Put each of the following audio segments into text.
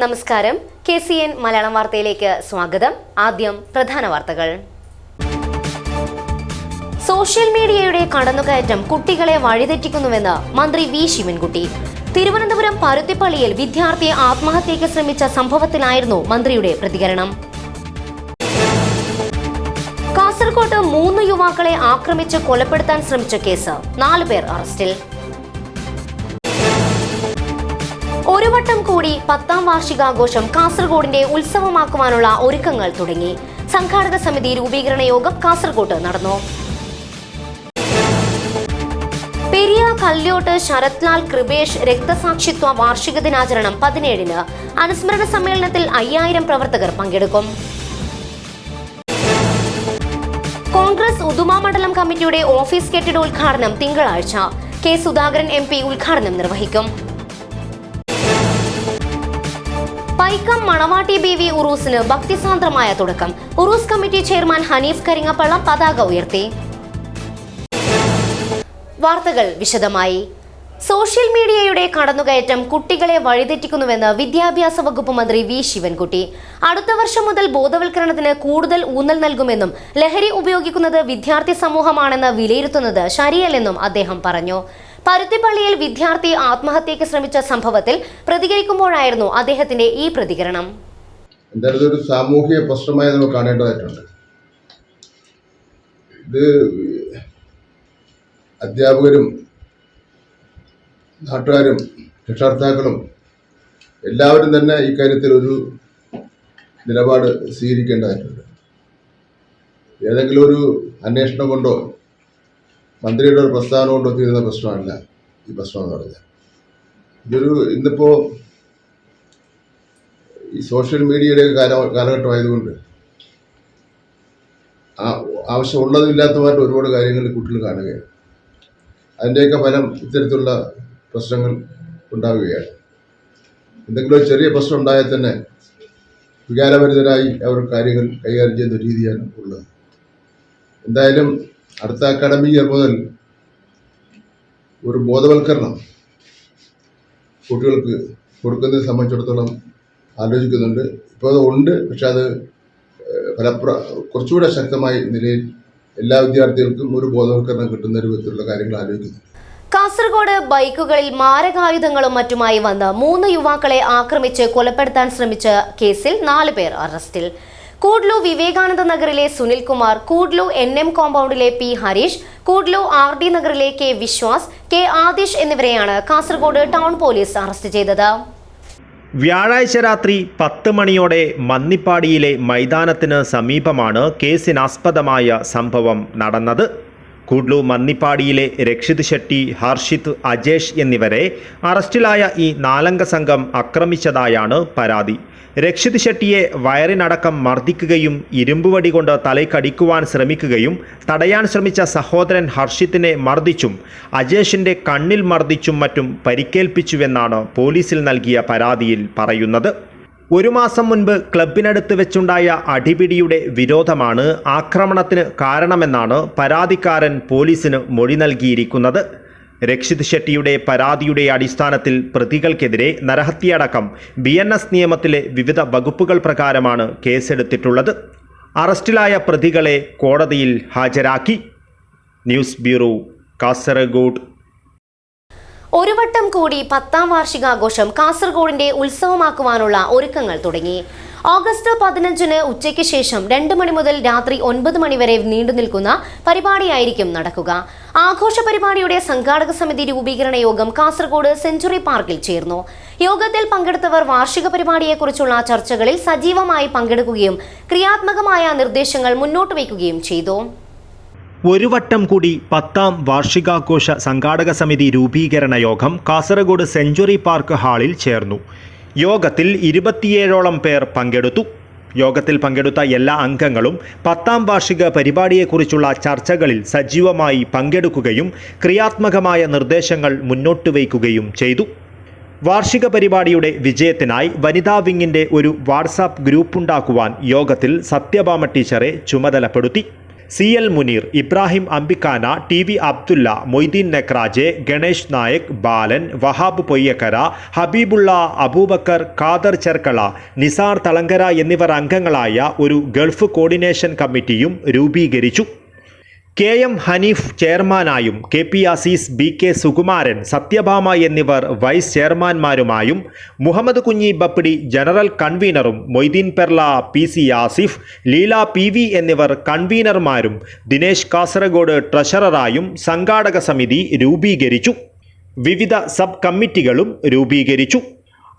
നമസ്കാരം. KCN മലയാളം വാർത്തയിലേക്ക് സ്വാഗതം. ആദ്യം പ്രധാന വാർത്തകൾ. സോഷ്യൽ മീഡിയയുടെ കടന്നുകയറ്റം കുട്ടികളെ വഴിതെറ്റിക്കുന്നുവെന്ന് മന്ത്രി വി ശിവൻകുട്ടി. തിരുവനന്തപുരം പരുത്തിപ്പള്ളിയിൽ വിദ്യാർത്ഥിയെ ആത്മഹത്യയ്ക്ക് ശ്രമിച്ച സംഭവത്തിലായിരുന്നു മന്ത്രിയുടെ പ്രതികരണം. കാസർകോട്ട് 3 യുവാക്കളെ ആക്രമിച്ച് കൊലപ്പെടുത്താൻ ശ്രമിച്ച കേസ് 4 പേർ അറസ്റ്റിൽ. ഒരു വട്ടം കൂടി 10ാം വാർഷികാഘോഷം കാസർഗോഡിന്റെ ഉത്സവമാക്കുവാനുള്ള ഒരുക്കങ്ങൾ തുടങ്ങി. സംഘാടക സമിതി രൂപീകരണ യോഗം കാസർകോട്ട് നടന്നു. പെരിയ കല്യോട്ട് ശരത്ലാൽ കൃപേഷ് രക്തസാക്ഷിത്വ വാർഷിക ദിനാചരണം 17-ന്. അനുസ്മരണ സമ്മേളനത്തിൽ 5000 പ്രവർത്തകർ പങ്കെടുക്കും. കോൺഗ്രസ് ഉദുമ മണ്ഡലം കമ്മിറ്റിയുടെ ഓഫീസ് കെട്ടിടോദ്ഘാടനം തിങ്കളാഴ്ച. കെ സുധാകരൻ MP ഉദ്ഘാടനം നിർവഹിക്കും. പൈക്കം മണവാട്ടി ബീവി ഉറൂസിന് ഭക്തിസാന്ദ്രമായ തുടക്കം. ഉറൂസ് കമ്മിറ്റി ചെയർമാൻ ഹനീഫ് കരിങ്ങപ്പള്ളം പതാക ഉയർത്തി. വാർത്തകൾ വിശദമായി. സോഷ്യൽ മീഡിയയുടെ കടന്നുകയറ്റം കുട്ടികളെ വഴിതെറ്റിക്കുന്നുവെന്ന് വിദ്യാഭ്യാസ വകുപ്പ് മന്ത്രി വി ശിവൻകുട്ടി. അടുത്ത വർഷം മുതൽ ബോധവൽക്കരണത്തിന് കൂടുതൽ ഊന്നൽ നൽകുമെന്നും ലഹരി ഉപയോഗിക്കുന്നത് വിദ്യാർത്ഥി സമൂഹമാണെന്ന് വിലയിരുത്തുന്നത് ശരിയല്ലെന്നും അദ്ദേഹം പറഞ്ഞു. പരുത്തിപ്പള്ളിയിൽ വിദ്യാർത്ഥി ആത്മഹത്യയ്ക്ക് ശ്രമിച്ച സംഭവത്തിൽ പ്രതികരിക്കുമ്പോഴായിരുന്നു അദ്ദേഹത്തിന്റെ ഈ പ്രതികരണം. എന്തായാലും ഒരു സാമൂഹിക പ്രശ്നമായി നമ്മൾ കാണേണ്ടതായിട്ടുണ്ട്. ഇത് അധ്യാപകരും നാട്ടുകാരും രക്ഷകർത്താക്കളും എല്ലാവരും തന്നെ ഇക്കാര്യത്തിൽ ഒരു നിലപാട് സ്വീകരിക്കേണ്ടതായിട്ടുണ്ട്. ഏതെങ്കിലും ഒരു അന്വേഷണം കൊണ്ടോ മന്ത്രിയുടെ ഒരു പ്രസ്താവന കൊണ്ടോ തീരുന്ന പ്രശ്നമല്ല ഈ പ്രശ്നം എന്ന് പറഞ്ഞാൽ. ഇന്നിപ്പോൾ ഈ സോഷ്യൽ മീഡിയയുടെ കാലഘട്ടമായതുകൊണ്ട് ആവശ്യമുള്ളതും ഇല്ലാത്തതുമായിട്ട് ഒരുപാട് കാര്യങ്ങൾ കുട്ടികൾ കാണുകയാണ്. അതിൻ്റെയൊക്കെ ഫലം ഇത്തരത്തിലുള്ള പ്രശ്നങ്ങൾ ഉണ്ടാവുകയാണ്. എന്തെങ്കിലും ഒരു ചെറിയ പ്രശ്നം ഉണ്ടായാൽ തന്നെ വികാരഭരിതരായി അവർ കാര്യങ്ങൾ കൈകാര്യം ചെയ്യുന്ന രീതിയാണ് ഉള്ളത്. എന്തായാലും അടുത്ത അക്കാഡമിക് ഇയർ മുതൽ ഒരു ബോധവൽക്കരണം കുട്ടികൾക്ക് കൊടുക്കുന്നതിനെ സംബന്ധിച്ചിടത്തോളം ആലോചിക്കുന്നുണ്ട്. ഇപ്പോൾ അത് ഉണ്ട്, പക്ഷെ അത് കുറച്ചുകൂടെ ശക്തമായ നിലയിൽ എല്ലാ വിദ്യാർത്ഥികൾക്കും ഒരു ബോധവൽക്കരണം കിട്ടുന്ന രൂപത്തിലുള്ള കാര്യങ്ങൾ ആലോചിക്കുന്നു. കാസർഗോഡ് ബൈക്കുകളിൽ മാരകായുധങ്ങളും മറ്റുമായി വന്ന് 3 യുവാക്കളെ ആക്രമിച്ച് കൊലപ്പെടുത്താൻ ശ്രമിച്ച കേസിൽ 4 പേർ അറസ്റ്റിൽ. കൂഡ്ലു വിവേകാനന്ദ നഗറിലെ Sunilkumar, Koodlu NM കോമ്പൗണ്ടിലെ P Harish, Koodlu RD നഗറിലെ K വിശ്വാസ്, K ആദിഷ് എന്നിവരെയാണ് കാസർഗോഡ് ടൗൺ പോലീസ് അറസ്റ്റ് ചെയ്തത്. വ്യാഴാഴ്ച രാത്രി 10 മണിയോടെ മന്നിപ്പാടിയിലെ മൈതാനത്തിന് സമീപമാണ് കേസിനാസ്പദമായ സംഭവം നടന്നത്. കൂഡ്ലു മന്നിപ്പാടിയിലെ രക്ഷിത് ഷെട്ടി, ഹർഷിത്, അജേഷ് എന്നിവരെ അറസ്റ്റിലായ ഈ 4-അംഗ സംഘം ആക്രമിച്ചതായാണ് പരാതി. രക്ഷിത് ഷെട്ടിയെ വയറിനടക്കം മർദ്ദിക്കുകയും ഇരുമ്പുവടി കൊണ്ട് തലയ്ക്കടിക്കുവാൻ ശ്രമിക്കുകയും തടയാൻ ശ്രമിച്ച സഹോദരൻ ഹർഷിത്തിനെ മർദ്ദിച്ചും അജേഷിൻ്റെ കണ്ണിൽ മർദ്ദിച്ചും മറ്റും പരിക്കേൽപ്പിച്ചുവെന്നാണ് പോലീസിൽ നൽകിയ പരാതിയിൽ പറയുന്നത്. 1 മാസം മുൻപ് ക്ലബിനടുത്ത് വെച്ചുണ്ടായ അടിപിടിയുടെ വിരോധമാണ് ആക്രമണത്തിന് കാരണമെന്നാണ് പരാതിക്കാരൻ പോലീസിന് മൊഴി നൽകിയിരിക്കുന്നത്. രക്ഷിത് ഷെട്ടിയുടെ പരാതിയുടെ അടിസ്ഥാനത്തിൽ പ്രതികൾക്കെതിരെ നരഹത്യയടക്കം BNS നിയമത്തിലെ വിവിധ വകുപ്പുകൾ പ്രകാരമാണ് കേസെടുത്തിട്ടുള്ളത്. അറസ്റ്റിലായ പ്രതികളെ കോടതിയിൽ ഹാജരാക്കി. News bureau, Kasaragod. ഒരു വട്ടം കൂടി 10ാം വാർഷികാഘോഷം കാസർഗോഡിന്റെ ഉത്സവമാക്കുവാനുള്ള ഒരുക്കങ്ങൾ തുടങ്ങി. ഓഗസ്റ്റ് 15-ന് ഉച്ചയ്ക്ക് ശേഷം 2 മണി മുതൽ രാത്രി 9 മണി വരെ നീണ്ടു നിൽക്കുന്ന പരിപാടിയായിരിക്കും നടക്കുക. ആഘോഷ പരിപാടിയുടെ സംഘാടക സമിതി രൂപീകരണ യോഗം കാസർഗോഡ് സെഞ്ചുറി പാർക്കിൽ ചേർന്നു. യോഗത്തിൽ പങ്കെടുത്തവർ വാർഷിക പരിപാടിയെക്കുറിച്ചുള്ള ചർച്ചകളിൽ സജീവമായി പങ്കെടുക്കുകയും ക്രിയാത്മകമായ നിർദ്ദേശങ്ങൾ മുന്നോട്ട് വയ്ക്കുകയും ചെയ്തു. ഒരു വട്ടം കൂടി 10ാം വാർഷികാഘോഷ സംഘാടക സമിതി രൂപീകരണ യോഗം കാസർഗോഡ് സെഞ്ചുറി പാർക്ക് ഹാളിൽ ചേർന്നു. യോഗത്തിൽ 27ഓളം പേർ പങ്കെടുത്തു. യോഗത്തിൽ പങ്കെടുത്ത എല്ലാ അംഗങ്ങളും 10ാം വാർഷിക പരിപാടിയെക്കുറിച്ചുള്ള ചർച്ചകളിൽ സജീവമായി പങ്കെടുക്കുകയും ക്രിയാത്മകമായ നിർദ്ദേശങ്ങൾ മുന്നോട്ട് വയ്ക്കുകയും ചെയ്തു. വാർഷിക പരിപാടിയുടെ വിജയത്തിനായി വനിതാ വിങ്ങിൻ്റെ ഒരു വാട്സാപ്പ് ഗ്രൂപ്പുണ്ടാക്കുവാൻ യോഗത്തിൽ സത്യഭാമ ടീച്ചറെ ചുമതലപ്പെടുത്തി. CL മുനീർ, ഇബ്രാഹിം അംബിക്കാന, TV അബ്ദുല്ല, മൊയ്തീൻ നെക്രാജെ, ഗണേഷ് നായക്, ബാലൻ, വഹാബ് പൊയ്യക്കര, ഹബീബുള്ള, അബൂബക്കർ, ഖാദർ ചെർക്കള, നിസാർ തളങ്കര എന്നിവർ അംഗങ്ങളായ ഒരു ഗൾഫ് കോർഡിനേഷൻ കമ്മിറ്റിയും രൂപീകരിച്ചു. KM Hanif ചെയർമാനായും KP Azeez, BK Sukumaran, Satyabhama എന്നിവർ വൈസ് ചെയർമാൻമാരുമായും മുഹമ്മദ് കുഞ്ഞി ബപ്പിടി ജനറൽ കൺവീനറും മൊയ്തീൻ പെർല, PC ആസിഫ്, ലീല PV എന്നിവർ കൺവീനർമാരും ദിനേശ് കാസർഗോഡ് ട്രഷററായും സംഘാടക സമിതി രൂപീകരിച്ചു. വിവിധ സബ് കമ്മിറ്റികളും രൂപീകരിച്ചു.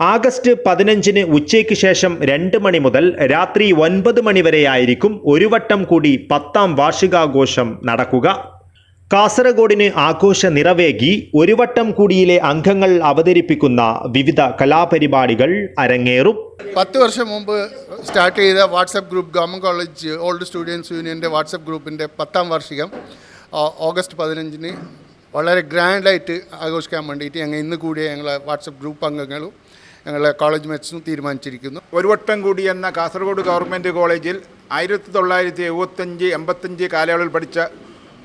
ആഗസ്റ്റ് 15 ഉച്ചയ്ക്ക് ശേഷം 2 മണി മുതൽ രാത്രി 9 മണി വരെയായിരിക്കും ഒരു വട്ടം കൂടി 10ാം വാർഷികാഘോഷം നടക്കുക. കാസർഗോഡിന് ആഘോഷ നിറവേകി ഒരു വട്ടം കൂടിയിലെ അംഗങ്ങൾ അവതരിപ്പിക്കുന്ന വിവിധ കലാപരിപാടികൾ അരങ്ങേറും. 10 വർഷം മുമ്പ് സ്റ്റാർട്ട് ചെയ്ത WhatsApp group government college old students യൂണിയൻ്റെ വാട്സപ്പ് ഗ്രൂപ്പിൻ്റെ 10ാം വാർഷികം ഓഗസ്റ്റ് 15 വളരെ ഗ്രാൻഡായിട്ട് ആഘോഷിക്കാൻ വേണ്ടിയിട്ട് ഞങ്ങൾ ഇന്ന് കൂടിയ ഞങ്ങളെ വാട്സപ്പ് ഗ്രൂപ്പ് അംഗങ്ങളും ഞങ്ങളെ കോളേജ് മേറ്റ്സും തീരുമാനിച്ചിരിക്കുന്നു. ഒരു വട്ടം കൂടി എന്ന കാസർഗോഡ് ഗവൺമെൻറ് കോളേജിൽ 1975-85 കാലയളവിൽ പഠിച്ച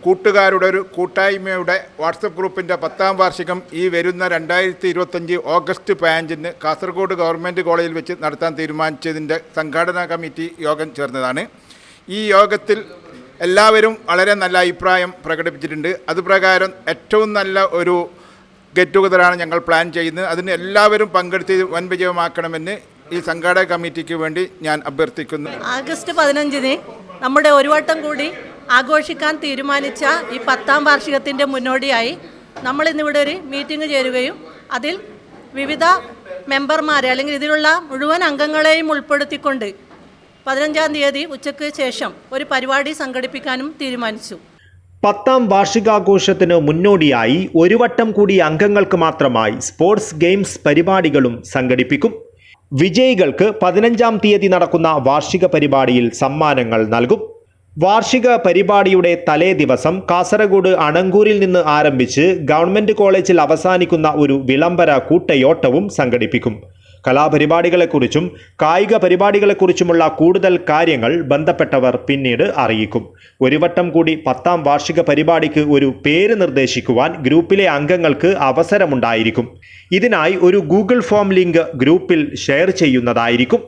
കൂട്ടുകാരുടെ ഒരു കൂട്ടായ്മയുടെ വാട്സപ്പ് ഗ്രൂപ്പിൻ്റെ 10ാം വാർഷികം ഈ വരുന്ന 2025 ഓഗസ്റ്റ് 15 കാസർഗോഡ് ഗവൺമെൻറ് കോളേജിൽ വെച്ച് നടത്താൻ തീരുമാനിച്ചതിൻ്റെ സംഘാടനാ കമ്മിറ്റി യോഗം ചേർന്നതാണ്. ഈ യോഗത്തിൽ എല്ലാവരും വളരെ നല്ല അഭിപ്രായം പ്രകടിപ്പിച്ചിട്ടുണ്ട്. അതുപ്രകാരം ഏറ്റവും നല്ല ഒരു ഗെറ്റ് ടുഗദറാണ് ഞങ്ങൾ പ്ലാൻ ചെയ്യുന്നത്. അതിന് എല്ലാവരും പങ്കെടുത്ത് വൻ വിജയമാക്കണമെന്ന് ഈ സംഘാടക കമ്മിറ്റിക്ക് വേണ്ടി ഞാൻ അഭ്യർത്ഥിക്കുന്നു. ആഗസ്റ്റ് 15 നമ്മുടെ ഒരു വട്ടം കൂടി ആഘോഷിക്കാൻ തീരുമാനിച്ച ഈ 10ാം വാർഷികത്തിൻ്റെ മുന്നോടിയായി നമ്മളിന്നിവിടെ ഒരു മീറ്റിംഗ് ചേരുകയും അതിൽ വിവിധ മെമ്പർമാരെ അല്ലെങ്കിൽ ഇതിലുള്ള മുഴുവൻ അംഗങ്ങളെയും ഉൾപ്പെടുത്തിക്കൊണ്ട് 15-ാം തീയതി ഉച്ചയ്ക്ക് ശേഷം ഒരു പരിപാടി സംഘടിപ്പിക്കാനും തീരുമാനിച്ചു. 10ാം വാർഷികാഘോഷത്തിന് മുന്നോടിയായി ഒരു വട്ടം കൂടി അംഗങ്ങൾക്ക് മാത്രമായി സ്പോർട്സ് ഗെയിംസ് പരിപാടികളും സംഘടിപ്പിക്കും. വിജയികൾക്ക് 15-ാം തീയതി നടക്കുന്ന വാർഷിക പരിപാടിയിൽ സമ്മാനങ്ങൾ നൽകും. വാർഷിക പരിപാടിയുടെ തലേ ദിവസം കാസർഗോഡ് അണങ്കൂരിൽ നിന്ന് ആരംഭിച്ച് ഗവൺമെൻറ് കോളേജിൽ അവസാനിക്കുന്ന ഒരു വിളംബര കൂട്ടയോട്ടവും സംഘടിപ്പിക്കും. കലാപരിപാടികളെക്കുറിച്ചും കായിക പരിപാടികളെക്കുറിച്ചുമുള്ള കൂടുതൽ കാര്യങ്ങൾ ബന്ധപ്പെട്ടവർ പിന്നീട് അറിയിക്കും. ഒരു വട്ടം കൂടി 10ാം വാർഷിക പരിപാടിക്ക് ഒരു പേര് നിർദ്ദേശിക്കുവാൻ ഗ്രൂപ്പിലെ അംഗങ്ങൾക്ക് അവസരമുണ്ടായിരിക്കും. ഇതിനായി ഒരു ഗൂഗിൾ ഫോം ലിങ്ക് ഗ്രൂപ്പിൽ ഷെയർ ചെയ്യുന്നതായിരിക്കും.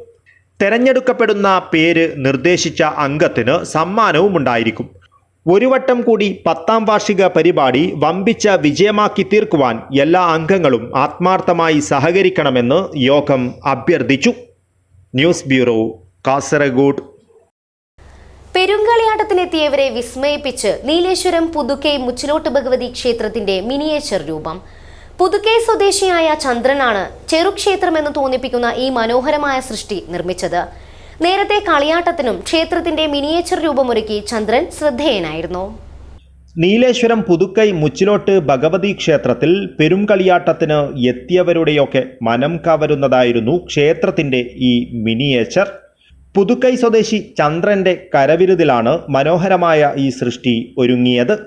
തെരഞ്ഞെടുക്കപ്പെടുന്ന പേര് നിർദ്ദേശിച്ച അംഗത്തിന് സമ്മാനവും ഉണ്ടായിരിക്കും. ഒരു വട്ടം കൂടി 10ാം വാർഷിക പരിപാടി വമ്പിച്ച വിജയമാക്കി തീർക്കുവാൻ എല്ലാ അംഗങ്ങളും ആത്മാർത്ഥമായി സഹകരിക്കണമെന്ന് യോഗം അഭ്യർത്ഥിച്ചു. News bureau, Kasaragod. പെരുങ്കളിയാട്ടത്തിനെത്തിയവരെ വിസ്മയിപ്പിച്ച് നീലേശ്വരം പുതുക്കൈ മുച്ചിലോട്ട് ഭഗവതി ക്ഷേത്രത്തിന്റെ മിനിയേച്ചർ രൂപം. പുതുക്കൈ സ്വദേശിയായ ചന്ദ്രനാണ് ചെറുക്ഷേത്രമെന്ന് തോന്നിപ്പിക്കുന്ന ഈ മനോഹരമായ സൃഷ്ടി നിർമ്മിച്ചത്. നേരത്തെ കളിയാട്ടത്തിനും ക്ഷേത്രത്തിന്റെ മിനിയേച്ചർ രൂപമൊരുക്കി ചന്ദ്രൻ ശ്രദ്ധേയനായിരുന്നു. നീലേശ്വരം പുതുക്കൈ മുച്ചിലോട്ട് ഭഗവതി ക്ഷേത്രത്തിൽ പെരുങ്കളിയാട്ടത്തിന് എത്തിയവരുടെയൊക്കെ മനം കവരുന്നതായിരുന്നു ക്ഷേത്രത്തിന്റെ ഈ മിനിയേച്ചർ. പുതുക്കൈ സ്വദേശി ചന്ദ്രന്റെ കരവിരുതിലാണ് മനോഹരമായ ഈ സൃഷ്ടി ഒരുങ്ങിയത്.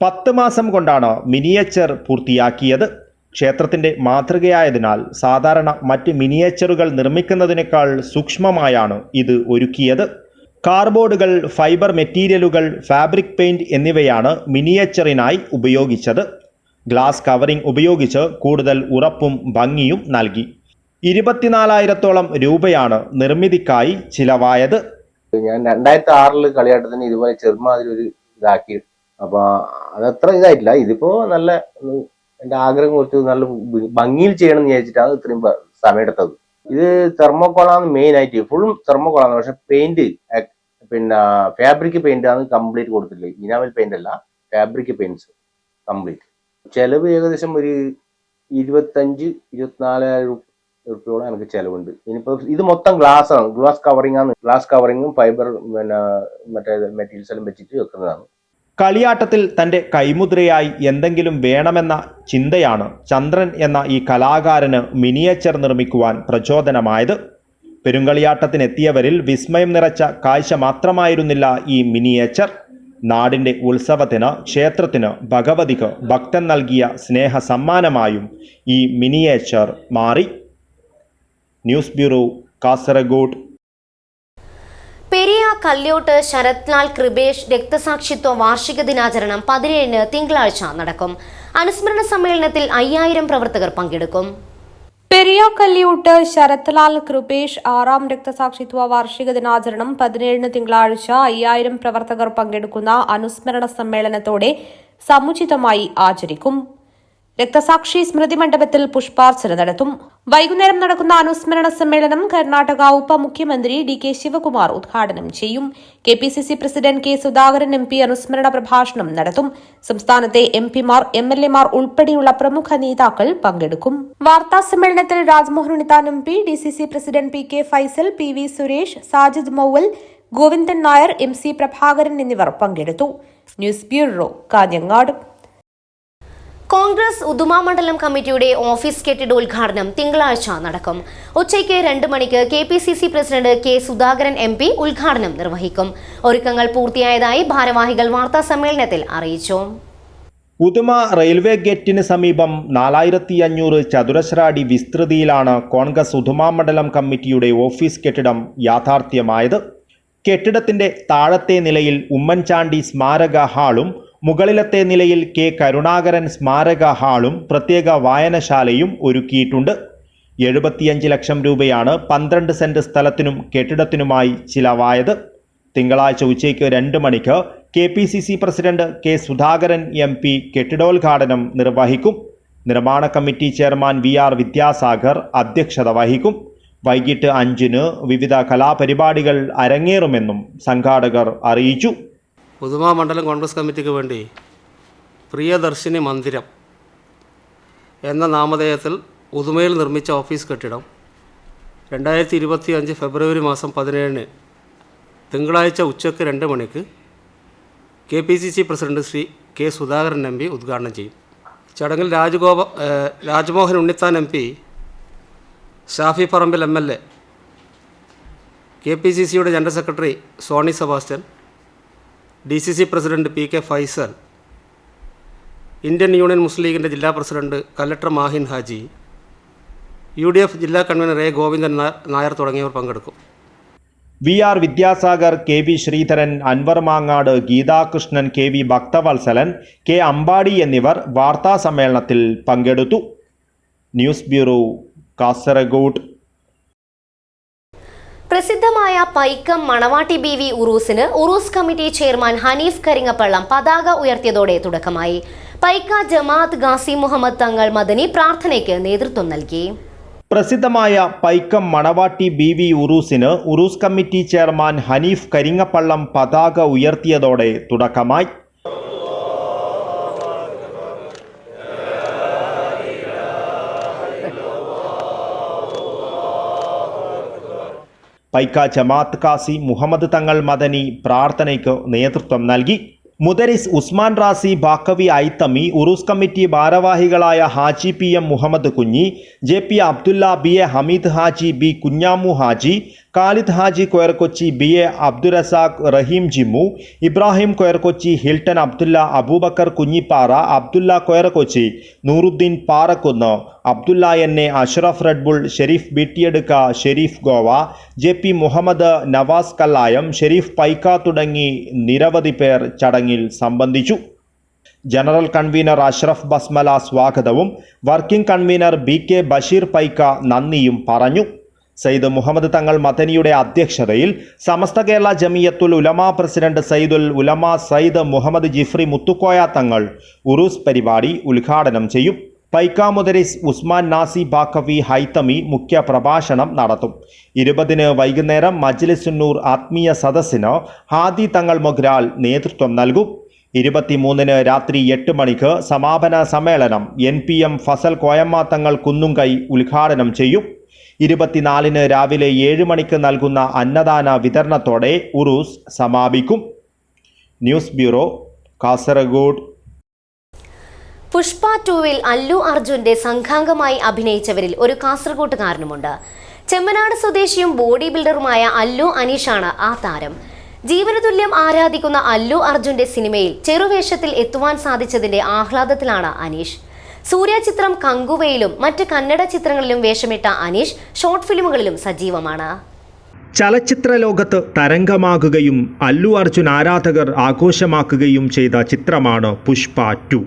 10 മാസം കൊണ്ടാണ് മിനിയേച്ചർ പൂർത്തിയാക്കിയത്. ക്ഷേത്രത്തിൻ്റെ മാതൃകയായതിനാൽ സാധാരണ മറ്റ് മിനിയേച്ചറുകൾ നിർമ്മിക്കുന്നതിനേക്കാൾ സൂക്ഷ്മമായാണ് ഇത് ഒരുക്കിയത്. കാർഡ്ബോർഡുകൾ, ഫൈബർ മെറ്റീരിയലുകൾ, ഫാബ്രിക് പെയിന്റ് എന്നിവയാണ് മിനിയേച്ചറിനായി ഉപയോഗിച്ചത്. ഗ്ലാസ് കവറിംഗ് ഉപയോഗിച്ച് കൂടുതൽ ഉറപ്പും ഭംഗിയും നൽകി. 24,000-ഓളം രൂപയാണ് നിർമ്മിതിക്കായി ചിലവായത്. ഞാൻ 2006 കളിയാട്ടത്തിന് ഇതുപോലെ ചെറുമാതിരി ഒരു ഇതാക്കി. അപ്പോൾ അതത്ര ഇതായിട്ടില്ല. ഇതിപ്പോൾ നല്ല എൻ്റെ ആഗ്രഹം കുറച്ച് നല്ല ഭംഗിയിൽ ചെയ്യണം എന്ന് വിചാരിച്ചിട്ടാണ് ഇത്രയും സമയം എടുത്തത്. ഇത് തെർമോക്കോളാണ് മെയിൻ ആയിട്ട്, ഫുള്ളും തെർമോക്കോളാണ്. പക്ഷെ പെയിന്റ് പിന്നെ ഫാബ്രിക് പെയിന്റ് ആണ് കംപ്ലീറ്റ് കൊടുത്തിട്ടില്ല. ഇനാമൽ പെയിന്റ് അല്ല, ഫാബ്രിക് പെയിന്റ്സ് കംപ്ലീറ്റ്. ചെലവ് ഏകദേശം ഒരു 25-24,000 രൂപയോളം എനിക്ക് ചെലവുണ്ട്. ഇനിയിപ്പോൾ ഇത് മൊത്തം ഗ്ലാസ് ആണ്, ഗ്ലാസ് കവറിംഗ് ആണ്. ഗ്ലാസ് കവറിങ്ങും ഫൈബർ പിന്നെ മറ്റേ മെറ്റീരിയൽസ് എല്ലാം വെച്ചിട്ട് വെക്കുന്നതാണ്. കളിയാട്ടത്തിൽ തൻ്റെ കൈമുദ്രയായി എന്തെങ്കിലും വേണമെന്ന ചിന്തയാണ് ചന്ദ്രൻ എന്ന ഈ കലാകാരന് മിനിയേച്ചർ നിർമ്മിക്കുവാൻ പ്രചോദനമായത്. പെരുങ്കളിയാട്ടത്തിനെത്തിയവരിൽ വിസ്മയം നിറച്ച കാഴ്ച മാത്രമായിരുന്നില്ല ഈ മിനിയേച്ചർ. നാടിൻ്റെ ഉത്സവത്തിന് ക്ഷേത്രത്തിന് ഭഗവതിക്ക് ഭക്തൻ നൽകിയ സ്നേഹ സമ്മാനമായും ഈ മിനിയേച്ചർ മാറി. News bureau, Kasaragod. പെരിയ കല്യോട്ട് ശരത്ലാൽ കൃപേഷ് രക്തസാക്ഷിത്വ വാർഷിക ദിനാചരണം 17 തിങ്കളാഴ്ച നടക്കും. അനുസ്മരണ സമ്മേളനത്തിൽ 5000 പ്രവർത്തകർ പങ്കെടുക്കും. പെരിയ കല്യോട്ട് ശരത്ലാൽ കൃപേഷ് 6ാം രക്തസാക്ഷിത്വ വാർഷിക ദിനാചരണം 17 തിങ്കളാഴ്ച 5000 പ്രവർത്തകർ പങ്കെടുക്കുന്ന അനുസ്മരണ സമ്മേളനത്തോടെ സമുചിതമായി ആചരിക്കും. രക്തസാക്ഷി സ്മൃതി മണ്ഡപത്തിൽ പുഷ്പാർച്ചന നടത്തും. വൈകുന്നേരം നടക്കുന്ന അനുസ്മരണ സമ്മേളനം കർണാടക ഉപമുഖ്യമന്ത്രി DK ശിവകുമാർ ഉദ്ഘാടനം ചെയ്യും. KPCC president K Sudhakaran MP അനുസ്മരണ പ്രഭാഷണം നടത്തും. സംസ്ഥാനത്തെ MPമാർ MLAമാർ ഉൾപ്പെടെയുള്ള പ്രമുഖ നേതാക്കൾ പങ്കെടുക്കും. വാർത്താ സമ്മേളനത്തിൽ Rajmohan Unnithan MP, DCC president PK Faisal, PV Suresh, Sajid Mauval, Govindan Nair, MC Prabhakaran എന്നിവർ പങ്കെടുത്തു. News bureau, Kanhangad. Congress Uduma മണ്ഡലം കമ്മിറ്റിയുടെ ഓഫീസ് കെട്ടിട ഉദ്ഘാടനം തിങ്കളാഴ്ച നടക്കും. ഉച്ചയ്ക്ക് 2 മണിക്ക് KPCC president K Sudhakaran MP ഉദ്ഘാടനം നിർവഹിക്കും. ഒരുക്കങ്ങൾ പൂർത്തിയായതായി ഭാരവാഹികൾ വാർത്താ സമ്മേളനത്തിൽ അറിയിച്ചു. ഉദുമ റെയിൽവേ ഗേറ്റിന് സമീപം 4500 ചതുരശ്ര അടി വിസ്തൃതിയിലാണ് കോൺഗ്രസ് ഉദുമ മണ്ഡലം കമ്മിറ്റിയുടെ ഓഫീസ് കെട്ടിടം യാഥാർത്ഥ്യമായത്. കെട്ടിടത്തിന്റെ താഴത്തെ നിലയിൽ ഉമ്മൻചാണ്ടി സ്മാരക ഹാളും മുകളിലത്തെ നിലയിൽ K കരുണാകരൻ സ്മാരക ഹാളും പ്രത്യേക വായനശാലയും ഒരുക്കിയിട്ടുണ്ട്. 75 ലക്ഷം രൂപയാണ് 12 സെന്റ് സ്ഥലത്തിനും കെട്ടിടത്തിനുമായി ചിലവായത്. തിങ്കളാഴ്ച ഉച്ചയ്ക്ക് 2 മണിക്ക് KPCC president K Sudhakaran MP കെട്ടിടോദ്ഘാടനം നിർവഹിക്കും. നിർമ്മാണ കമ്മിറ്റി ചെയർമാൻ VR വിദ്യാസാഗർ അധ്യക്ഷത വഹിക്കും. വൈകിട്ട് 5-ന് വിവിധ കലാപരിപാടികൾ അരങ്ങേറുമെന്നും സംഘാടകർ അറിയിച്ചു. ഉദുമ മണ്ഡലം കോൺഗ്രസ് കമ്മിറ്റിക്ക് വേണ്ടി പ്രിയദർശിനി മന്ദിരം എന്ന നാമധേയത്തിൽ ഉദുമയിൽ നിർമ്മിച്ച ഓഫീസ് കെട്ടിടം 2025 ഫെബ്രുവരി മാസം 17-ന് തിങ്കളാഴ്ച ഉച്ചയ്ക്ക് 2 മണിക്ക് KPCC president Shri K Sudhakaran MP ഉദ്ഘാടനം ചെയ്യും. ചടങ്ങിൽ രാജ്മോഹൻ ഉണ്ണിത്താൻ MP, ഷാഫി പറമ്പിൽ MLA, KPCCയുടെ general secretary Soni Sebastian, DCC president PK Faisal, Indian Union Muslim ലീഗിൻ്റെ ജില്ലാ president collector Mahin Haji, UDF ജില്ലാ കൺവീനർ A ഗോവിന്ദൻ നായർ തുടങ്ങിയവർ പങ്കെടുക്കും. VR Vidyasagar, KV Sreedharan, Anwar Mangad, Geethakrishnan, KV Bhakthavatsalan, K Ambadi എന്നിവർ വാർത്താ സമ്മേളനത്തിൽ പങ്കെടുത്തു. News bureau, Kasaragod. പ്രസിദ്ധമായ പൈക്കം മണവാട്ടി BV ഉറൂസിന് ഉറൂസ് കമ്മിറ്റി ചെയർമാൻ ഹനീഫ് കരിങ്ങപ്പള്ളം പതാക ഉയർത്തിയതോടെ തുടക്കമായി. പൈക്ക ജമാഅത്ത് ഗാസി മുഹമ്മദ് തങ്ങൾ മദനി പ്രാർത്ഥനയ്ക്ക് നേതൃത്വം നൽകി. പ്രസിദ്ധമായ പൈക്കം മണവാട്ടി BV ഉറൂസിന് ഉറൂസ് കമ്മിറ്റി ചെയർമാൻ ഹനീഫ് കരിങ്ങപ്പള്ളം പതാക ഉയർത്തിയതോടെ തുടക്കമായി. പൈക്ക ജമാഅത്ത് ഗാസി മുഹമ്മദ് തങ്ങൾ മദനി പ്രാർത്ഥനയ്ക്ക് നേതൃത്വം നൽകി. മുദരിസ് ഉസ്മാൻ റാസി ബാക്കവി ഐത്തമി, ഉറൂസ് കമ്മിറ്റി ഭാരവാഹികളായ Haji PM Muhammad Kunhi, JP Abdulla, BA Hameed Haji, B Kunhamu Haji, Khalid Haji Koyarkochi, BA Abdurazak, Raheem Jimmu, Ibrahim Koyarkochi, Hilton Abdulla, Aboobacker Kunhippara, Abdulla Koyarkochi, Nooruddeen Parakkunnu, Abdulla NA, Ashraf Red Bull, Shareef Bittiyedukka, Shareef Goa, JP Muhammad, Nawas Kallayam, Shareef Paika തുടങ്ങി നിരവധി പേർ ചടങ്ങിൽ സംബന്ധിച്ചു. ജനറൽ കൺവീനർ അഷ്റഫ് ബസ്മല സ്വാഗതവും working convener BK Basheer Paika നന്ദിയും പറഞ്ഞു. സയ്യിദ് മുഹമ്മദ് തങ്ങൾ മദനിയുടെ അധ്യക്ഷതയിൽ സമസ്ത കേരള ജമിയത്തുൽ ഉലമ പ്രസിഡന്റ് സയ്യിദുൽ ഉലമ സയ്യിദ് മുഹമ്മദ് ജിഫ്രി മുത്തുക്കോയ തങ്ങൾ ഉറൂസ് പരിപാടി ഉദ്ഘാടനം ചെയ്യും. പൈക്ക മുദരിസ് ഉസ്മാൻ നാസി ബാക്കവി ഹൈത്തമി മുഖ്യ പ്രഭാഷണം നടത്തും. 20-ന് വൈകുന്നേരം മജ്ലിസുന്നൂർ ആത്മീയ സദസ്സിന് ഹാദി തങ്ങൾ മൊഗ്രാൽ നേതൃത്വം നൽകും. 23-ന് രാത്രി 8 മണിക്ക് സമാപന സമ്മേളനം NPM ഫസൽ കോയമ്മ തങ്ങൾ കുന്നുംകൈ ഉദ്ഘാടനം ചെയ്യും. 24-ന് രാവിലെ 7 മണിക്ക് നൽകുന്ന അന്നദാന വിതരണത്തോടെ ഉറൂസ് സമാപിക്കും. News bureau, Kasaragod. പുഷ്പ 2-വിൽ അല്ലു അർജുന്റെ സംഘാംഗമായി അഭിനയിച്ചവരിൽ ഒരു കാസർഗോട്ടുകാരനുമുണ്ട്. ചെമ്മനാട് സ്വദേശിയും ബോഡി ബിൽഡറുമായ അല്ലു അനീഷാണ് ആ താരം. ജീവനതുല്യം ആരാധിക്കുന്ന അല്ലു അർജുന്റെ സിനിമയിൽ ചെറുവേഷത്തിൽ എത്തുവാൻ സാധിച്ചതിന്റെ ആഹ്ലാദത്തിലാണ് അനീഷ്. സൂര്യ ചിത്രം കങ്കുവയിലും മറ്റ് കന്നഡ ചിത്രങ്ങളിലും വേഷമിട്ട അനീഷ് ഷോർട്ട് ഫിലിമുകളിലും സജീവമാണ്. ചലച്ചിത്ര ലോകത്ത് തരംഗമാകുകയും അല്ലു അർജുൻ ആരാധകർ ആഘോഷമാക്കുകയും ചെയ്ത ചിത്രമാണ് പുഷ്പ 2.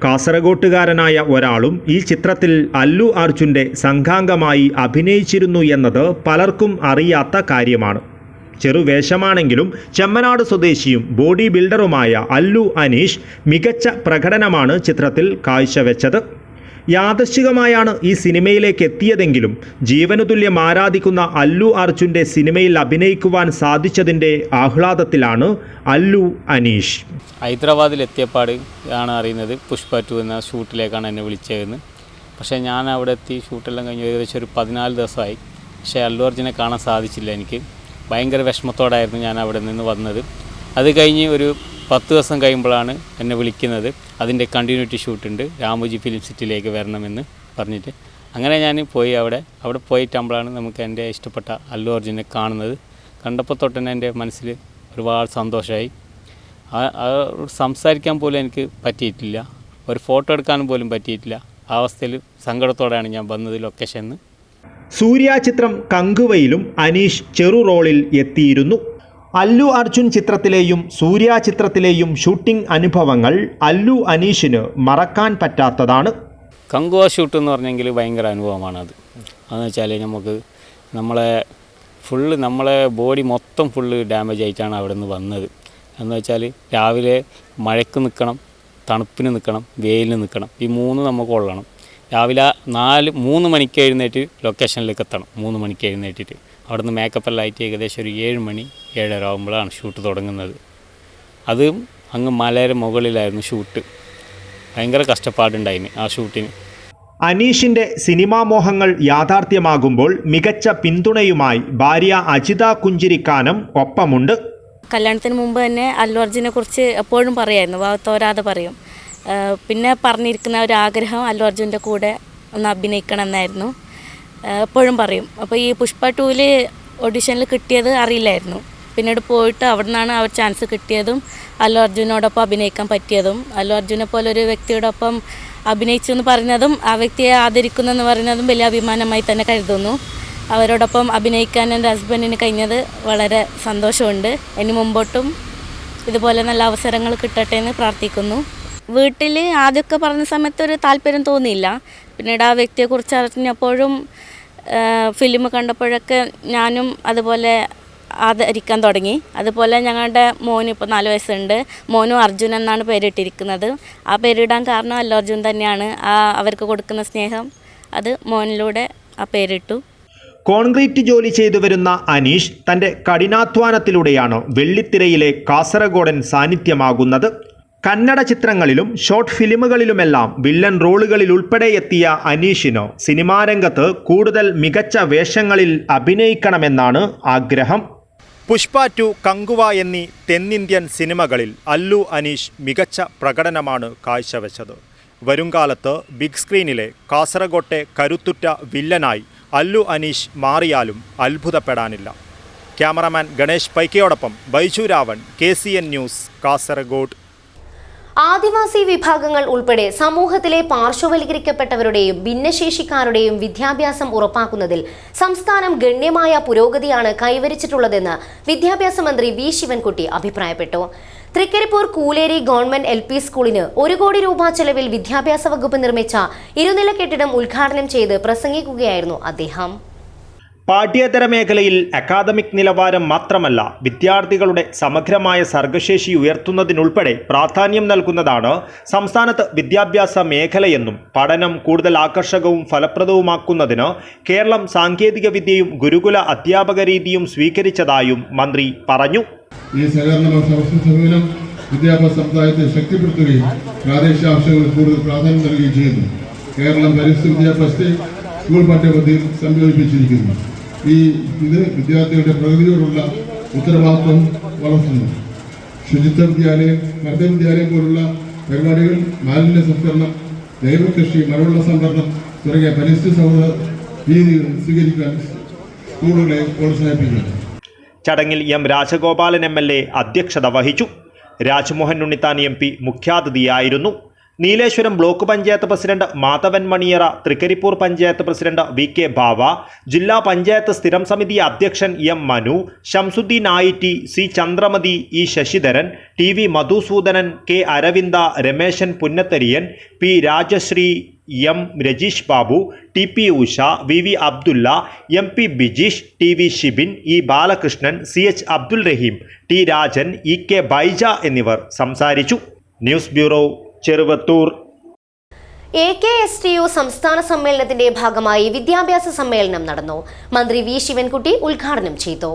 കാസർഗോട്ടുകാരനായ ഒരാളും ഈ ചിത്രത്തിൽ അല്ലു അർജുൻ്റെ സംഘാംഗമായി അഭിനയിച്ചിരുന്നു എന്നത് പലർക്കും അറിയാത്ത കാര്യമാണ്. ചെറുവേഷമാണെങ്കിലും ചെമ്മനാട് സ്വദേശിയും ബോഡി ബിൽഡറുമായ അല്ലു അനീഷ് മികച്ച പ്രകടനമാണ് ചിത്രത്തിൽ കാഴ്ചവെച്ചത്. യാദൃശ്ചികമായാണ് ഈ സിനിമയിലേക്ക് എത്തിയതെങ്കിലും ജീവനുതുല്യം ആരാധിക്കുന്ന അല്ലു അർജുൻ്റെ സിനിമയിൽ അഭിനയിക്കുവാൻ സാധിച്ചതിൻ്റെ ആഹ്ലാദത്തിലാണ് അല്ലു അനീഷ്. ഹൈദരാബാദിലെത്തിയപ്പാട് ആണ് അറിയുന്നത് പുഷ്പ 2 എന്ന ഷൂട്ടിലേക്കാണ് എന്നെ വിളിച്ചതെന്ന്. പക്ഷേ ഞാൻ അവിടെ എത്തി ഷൂട്ടെല്ലാം കഴിഞ്ഞ് ഏകദേശം ഒരു 14 ദിവസമായി. പക്ഷേ അല്ലു അർജുനെ കാണാൻ സാധിച്ചില്ല. എനിക്ക് ഭയങ്കര വിഷമത്തോടായിരുന്നു ഞാൻ അവിടെ നിന്ന് വന്നത്. അത് കഴിഞ്ഞ് ഒരു 10 ദിവസം കഴിയുമ്പോഴാണ് എന്നെ വിളിക്കുന്നത്. അതിൻ്റെ കണ്ടിന്യൂറ്റി ഷൂട്ടുണ്ട്, രാമോജി ഫിലിം സിറ്റിയിലേക്ക് വരണമെന്ന് പറഞ്ഞിട്ട്. അങ്ങനെ ഞാൻ പോയി അവിടെ പോയിട്ടാകുമ്പോഴാണ് നമുക്ക് എൻ്റെ ഇഷ്ടപ്പെട്ട അല്ലു അർജുനെ കാണുന്നത്. കണ്ടപ്പോൾ തൊട്ട് തന്നെ എൻ്റെ മനസ്സിൽ ഒരുപാട് സന്തോഷമായി. സംസാരിക്കാൻ പോലും എനിക്ക് പറ്റിയിട്ടില്ല, ഒരു ഫോട്ടോ എടുക്കാനും പോലും പറ്റിയിട്ടില്ല. ആ അവസ്ഥയിൽ സങ്കടത്തോടെയാണ് ഞാൻ വന്നത് ലൊക്കേഷനിൽ. സൂര്യ ചിത്രം കങ്കുവയിലും അനീഷ് ചെറു റോളിൽ എത്തിയിരുന്നു. അല്ലു അർജുൻ ചിത്രത്തിലെയും സൂര്യ ചിത്രത്തിലെയും ഷൂട്ടിംഗ് അനുഭവങ്ങൾ അല്ലു അനീഷിന് മറക്കാൻ പറ്റാത്തതാണ്. കങ്കുവ ഷൂട്ട് എന്ന് പറഞ്ഞെങ്കിൽ ഭയങ്കര അനുഭവമാണത്. അതെന്ന് വെച്ചാൽ നമ്മളെ ബോഡി മൊത്തം ഫുള്ള് ഡാമേജ് ആയിട്ടാണ് അവിടെ നിന്ന് വന്നത്. എന്ന് വെച്ചാൽ രാവിലെ മഴയ്ക്ക് നിൽക്കണം, തണുപ്പിന് നിൽക്കണം, വെയിലിന് നിൽക്കണം. ഈ 3 നമുക്ക് കൊള്ളണം. രാവിലെ 3 മണിക്ക് എഴുന്നേറ്റ് ലൊക്കേഷനിലേക്ക് എത്തണം. 3 മണിക്ക് എഴുന്നേറ്റിട്ട് അവിടെ നിന്ന് മേക്കപ്പെല്ലാം ആയിട്ട് ഏകദേശം ഒരു 7 മണി 7:30 ആകുമ്പോഴാണ് ഷൂട്ട് തുടങ്ങുന്നത്. അതും അങ്ങ് മലയുടെ മുകളിലായിരുന്നു ഷൂട്ട്. ഭയങ്കര കഷ്ടപ്പാടുണ്ടായിന് ആ ഷൂട്ടിന്. അനീഷിൻ്റെ സിനിമാ മോഹങ്ങൾ യാഥാർത്ഥ്യമാകുമ്പോൾ മികച്ച പിന്തുണയുമായി ഭാര്യ അജിത കുഞ്ചിരിക്കാനം ഒപ്പമുണ്ട്. കല്യാണത്തിന് മുമ്പ് തന്നെ അല്ലു അർജുനെ കുറിച്ച് എപ്പോഴും പറയായിരുന്നു, തോരാതെ പറയും. പിന്നെ പറഞ്ഞിരിക്കുന്ന ഒരു ആഗ്രഹം അല്ലു അർജുൻ്റെ കൂടെ ഒന്ന് അഭിനയിക്കണം എന്നായിരുന്നു, എപ്പോഴും പറയും. അപ്പോൾ ഈ പുഷ്പ 2-ൽ ഓഡിഷനിൽ കിട്ടിയത് അറിയില്ലായിരുന്നു. പിന്നീട് പോയിട്ട് അവിടെ നിന്നാണ് ആ ഒരു ചാൻസ് കിട്ടിയതും അല്ലു അർജുനോടൊപ്പം അഭിനയിക്കാൻ പറ്റിയതും. അല്ലു അർജുനെ പോലെ ഒരു വ്യക്തിയോടൊപ്പം അഭിനയിച്ചു എന്ന് പറയുന്നതും ആ വ്യക്തിയെ ആദരിക്കുന്നു എന്ന് പറയുന്നതും വലിയ അഭിമാനമായി തന്നെ കരുതുന്നു. അവരോടൊപ്പം അഭിനയിക്കാൻ എൻ്റെ ഹസ്ബൻഡിന് കഴിഞ്ഞത് വളരെ സന്തോഷമുണ്ട്. ഇനി മുമ്പോട്ടും ഇതുപോലെ നല്ല അവസരങ്ങൾ കിട്ടട്ടെ എന്ന് പ്രാർത്ഥിക്കുന്നു. വീട്ടിൽ ആദ്യമൊക്കെ പറഞ്ഞ സമയത്ത് ഒരു താല്പര്യം തോന്നിയില്ല. പിന്നീട് ആ വ്യക്തിയെക്കുറിച്ച് അറിഞ്ഞപ്പോഴും ഫിലിം കണ്ടപ്പോഴൊക്കെ ഞാനും അതുപോലെ ആദരിക്കാൻ തുടങ്ങി. അതുപോലെ ഞങ്ങളുടെ മോന് ഇപ്പോൾ 4 വയസ്സുണ്ട്. മോനും അർജുൻ എന്നാണ് പേരിട്ടിരിക്കുന്നത്. ആ പേരിടാൻ കാരണം അല്ലു അർജുൻ തന്നെയാണ്. അവർക്ക് കൊടുക്കുന്ന സ്നേഹം അത് മോനിലൂടെ ആ പേരിട്ടു. കോൺക്രീറ്റ് ജോലി ചെയ്തു വരുന്ന അനീഷ് തൻ്റെ കഠിനാധ്വാനത്തിലൂടെയാണ് വെള്ളിത്തിരയിലെ കാസർഗോഡൻ സാന്നിധ്യമാകുന്നത്. കന്നഡ ചിത്രങ്ങളിലും ഷോർട്ട് ഫിലിമുകളിലുമെല്ലാം വില്ലൻ റോളുകളിൽ ഉൾപ്പെടെ എത്തിയ അനീഷിന് സിനിമാരംഗത്ത് കൂടുതൽ മികച്ച വേഷങ്ങളിൽ അഭിനയിക്കണമെന്നാണ് ആഗ്രഹം. പുഷ്പ 2, കങ്കുവ എന്നീ തെന്നിന്ത്യൻ സിനിമകളിൽ അല്ലു അനീഷ് മികച്ച പ്രകടനമാണ് കാഴ്ചവെച്ചത്. വരുംകാലത്ത് ബിഗ് സ്ക്രീനിലെ കാസർഗോട്ടെ കരുത്തുറ്റ വില്ലനായി അല്ലു അനീഷ് മാറിയാലും അത്ഭുതപ്പെടാനില്ല. ക്യാമറമാൻ ഗണേഷ് പൈക്കയോടൊപ്പം ബൈജു രാവൺ, KCN ന്യൂസ്, കാസർഗോഡ്. ആദിവാസി വിഭാഗങ്ങൾ ഉൾപ്പെടെ സമൂഹത്തിലെ പാർശ്വവൽക്കരിക്കപ്പെട്ടവരുടെയും ഭിന്നശേഷിക്കാരുടെയും വിദ്യാഭ്യാസം ഉറപ്പാക്കുന്നതിൽ സംസ്ഥാനം ഗണ്യമായ പുരോഗതിയാണ് കൈവരിച്ചിട്ടുള്ളതെന്ന് വിദ്യാഭ്യാസ മന്ത്രി വി ശിവൻകുട്ടി അഭിപ്രായപ്പെട്ടു. തൃക്കരിപ്പൂർ കൂലേരി ഗവൺമെന്റ് LP സ്കൂളിന് 1 കോടി രൂപ ചെലവിൽ വിദ്യാഭ്യാസ വകുപ്പ് നിർമ്മിച്ച 2 നില കെട്ടിടം ഉദ്ഘാടനം ചെയ്ത് പ്രസംഗിക്കുകയായിരുന്നു അദ്ദേഹം. പാഠ്യേതര മേഖലയിൽ അക്കാദമിക് നിലവാരം മാത്രമല്ല വിദ്യാർത്ഥികളുടെ സമഗ്രമായ സർഗശേഷി ഉയർത്തുന്നതിനുൾപ്പെടെ പ്രാധാന്യം നൽകുന്നതാണ് സംസ്ഥാനത്ത് വിദ്യാഭ്യാസ മേഖലയെന്നും പഠനം കൂടുതൽ ആകർഷകവും ഫലപ്രദവുമാക്കുന്നതിന് കേരളം സാങ്കേതിക വിദ്യയും ഗുരുകുല അധ്യാപക രീതിയും സ്വീകരിച്ചതായും മന്ത്രി പറഞ്ഞു. ഈ സഹകരണം വിദ്യാഭ്യാസ സമുദായത്തെ ശക്തിപ്പെടുത്തുകയും പ്രാദേശിക ആവശ്യങ്ങൾക്ക് കൂടുതൽ പ്രാധാന്യം നൽകുകയും ചെയ്യുന്നു. കേരളം പരിസ്ഥിതി വിദ്യാഭ്യാസത്തെ സ്കൂൾ പാഠ്യപദ്ധതിയിൽ സംയോജിപ്പിച്ചിരിക്കുന്നു. ഇത് വിദ്യാർത്ഥികളുടെ പ്രകൃതിയോടുള്ള ഉത്തരവാദിത്വം വളർത്തുന്നു. ശുചിത്വ വിദ്യാലയം, മർദ്ദ വിദ്യാലയം പോലുള്ള പരിപാടികൾ, മാലിന്യ സംസ്കരണം, ജൈവകൃഷി, മഴവെള്ള സംഭരണം തുടങ്ങിയ പരിസ്ഥിതി സൗഹൃദ രീതികൾ സ്വീകരിക്കാൻ സ്കൂളുകളെ പ്രോത്സാഹിപ്പിക്കുന്നു. ചടങ്ങിൽ M രാജഗോപാലൻ MLA അധ്യക്ഷത വഹിച്ചു. രാജ്മോഹൻ ഉണ്ണിത്താൻ MP മുഖ്യാതിഥിയായിരുന്നു. Nileshwaram block panchayat president Madhavan Maniyara, Thrikaripur panchayat president VK Bava, ജില്ലാ പഞ്ചായത്ത് സ്ഥിരം സമിതി അധ്യക്ഷൻ M Manu, Shamsuddeen IT, C Chandramathi, E Sasidharan, TV Madhusudanan, K Aravinda, Rameshan Punnathariyan, P Rajashree, M Rajeesh Babu, TP Usha, VV Abdulla, MP Bijeesh, TV Shibin, E Balakrishnan, CH Abdul Raheem, T Rajan, EK Baija എന്നിവർ സംസാരിച്ചു. News bureau, Cheruvathur. AKSTU സംസ്ഥാന സമ്മേളനത്തിന്റെ ഭാഗമായി വിദ്യാഭ്യാസ സമ്മേളനം നടന്നു. മന്ത്രി V ശിവൻകുട്ടി ഉദ്ഘാടനം ചെയ്തു.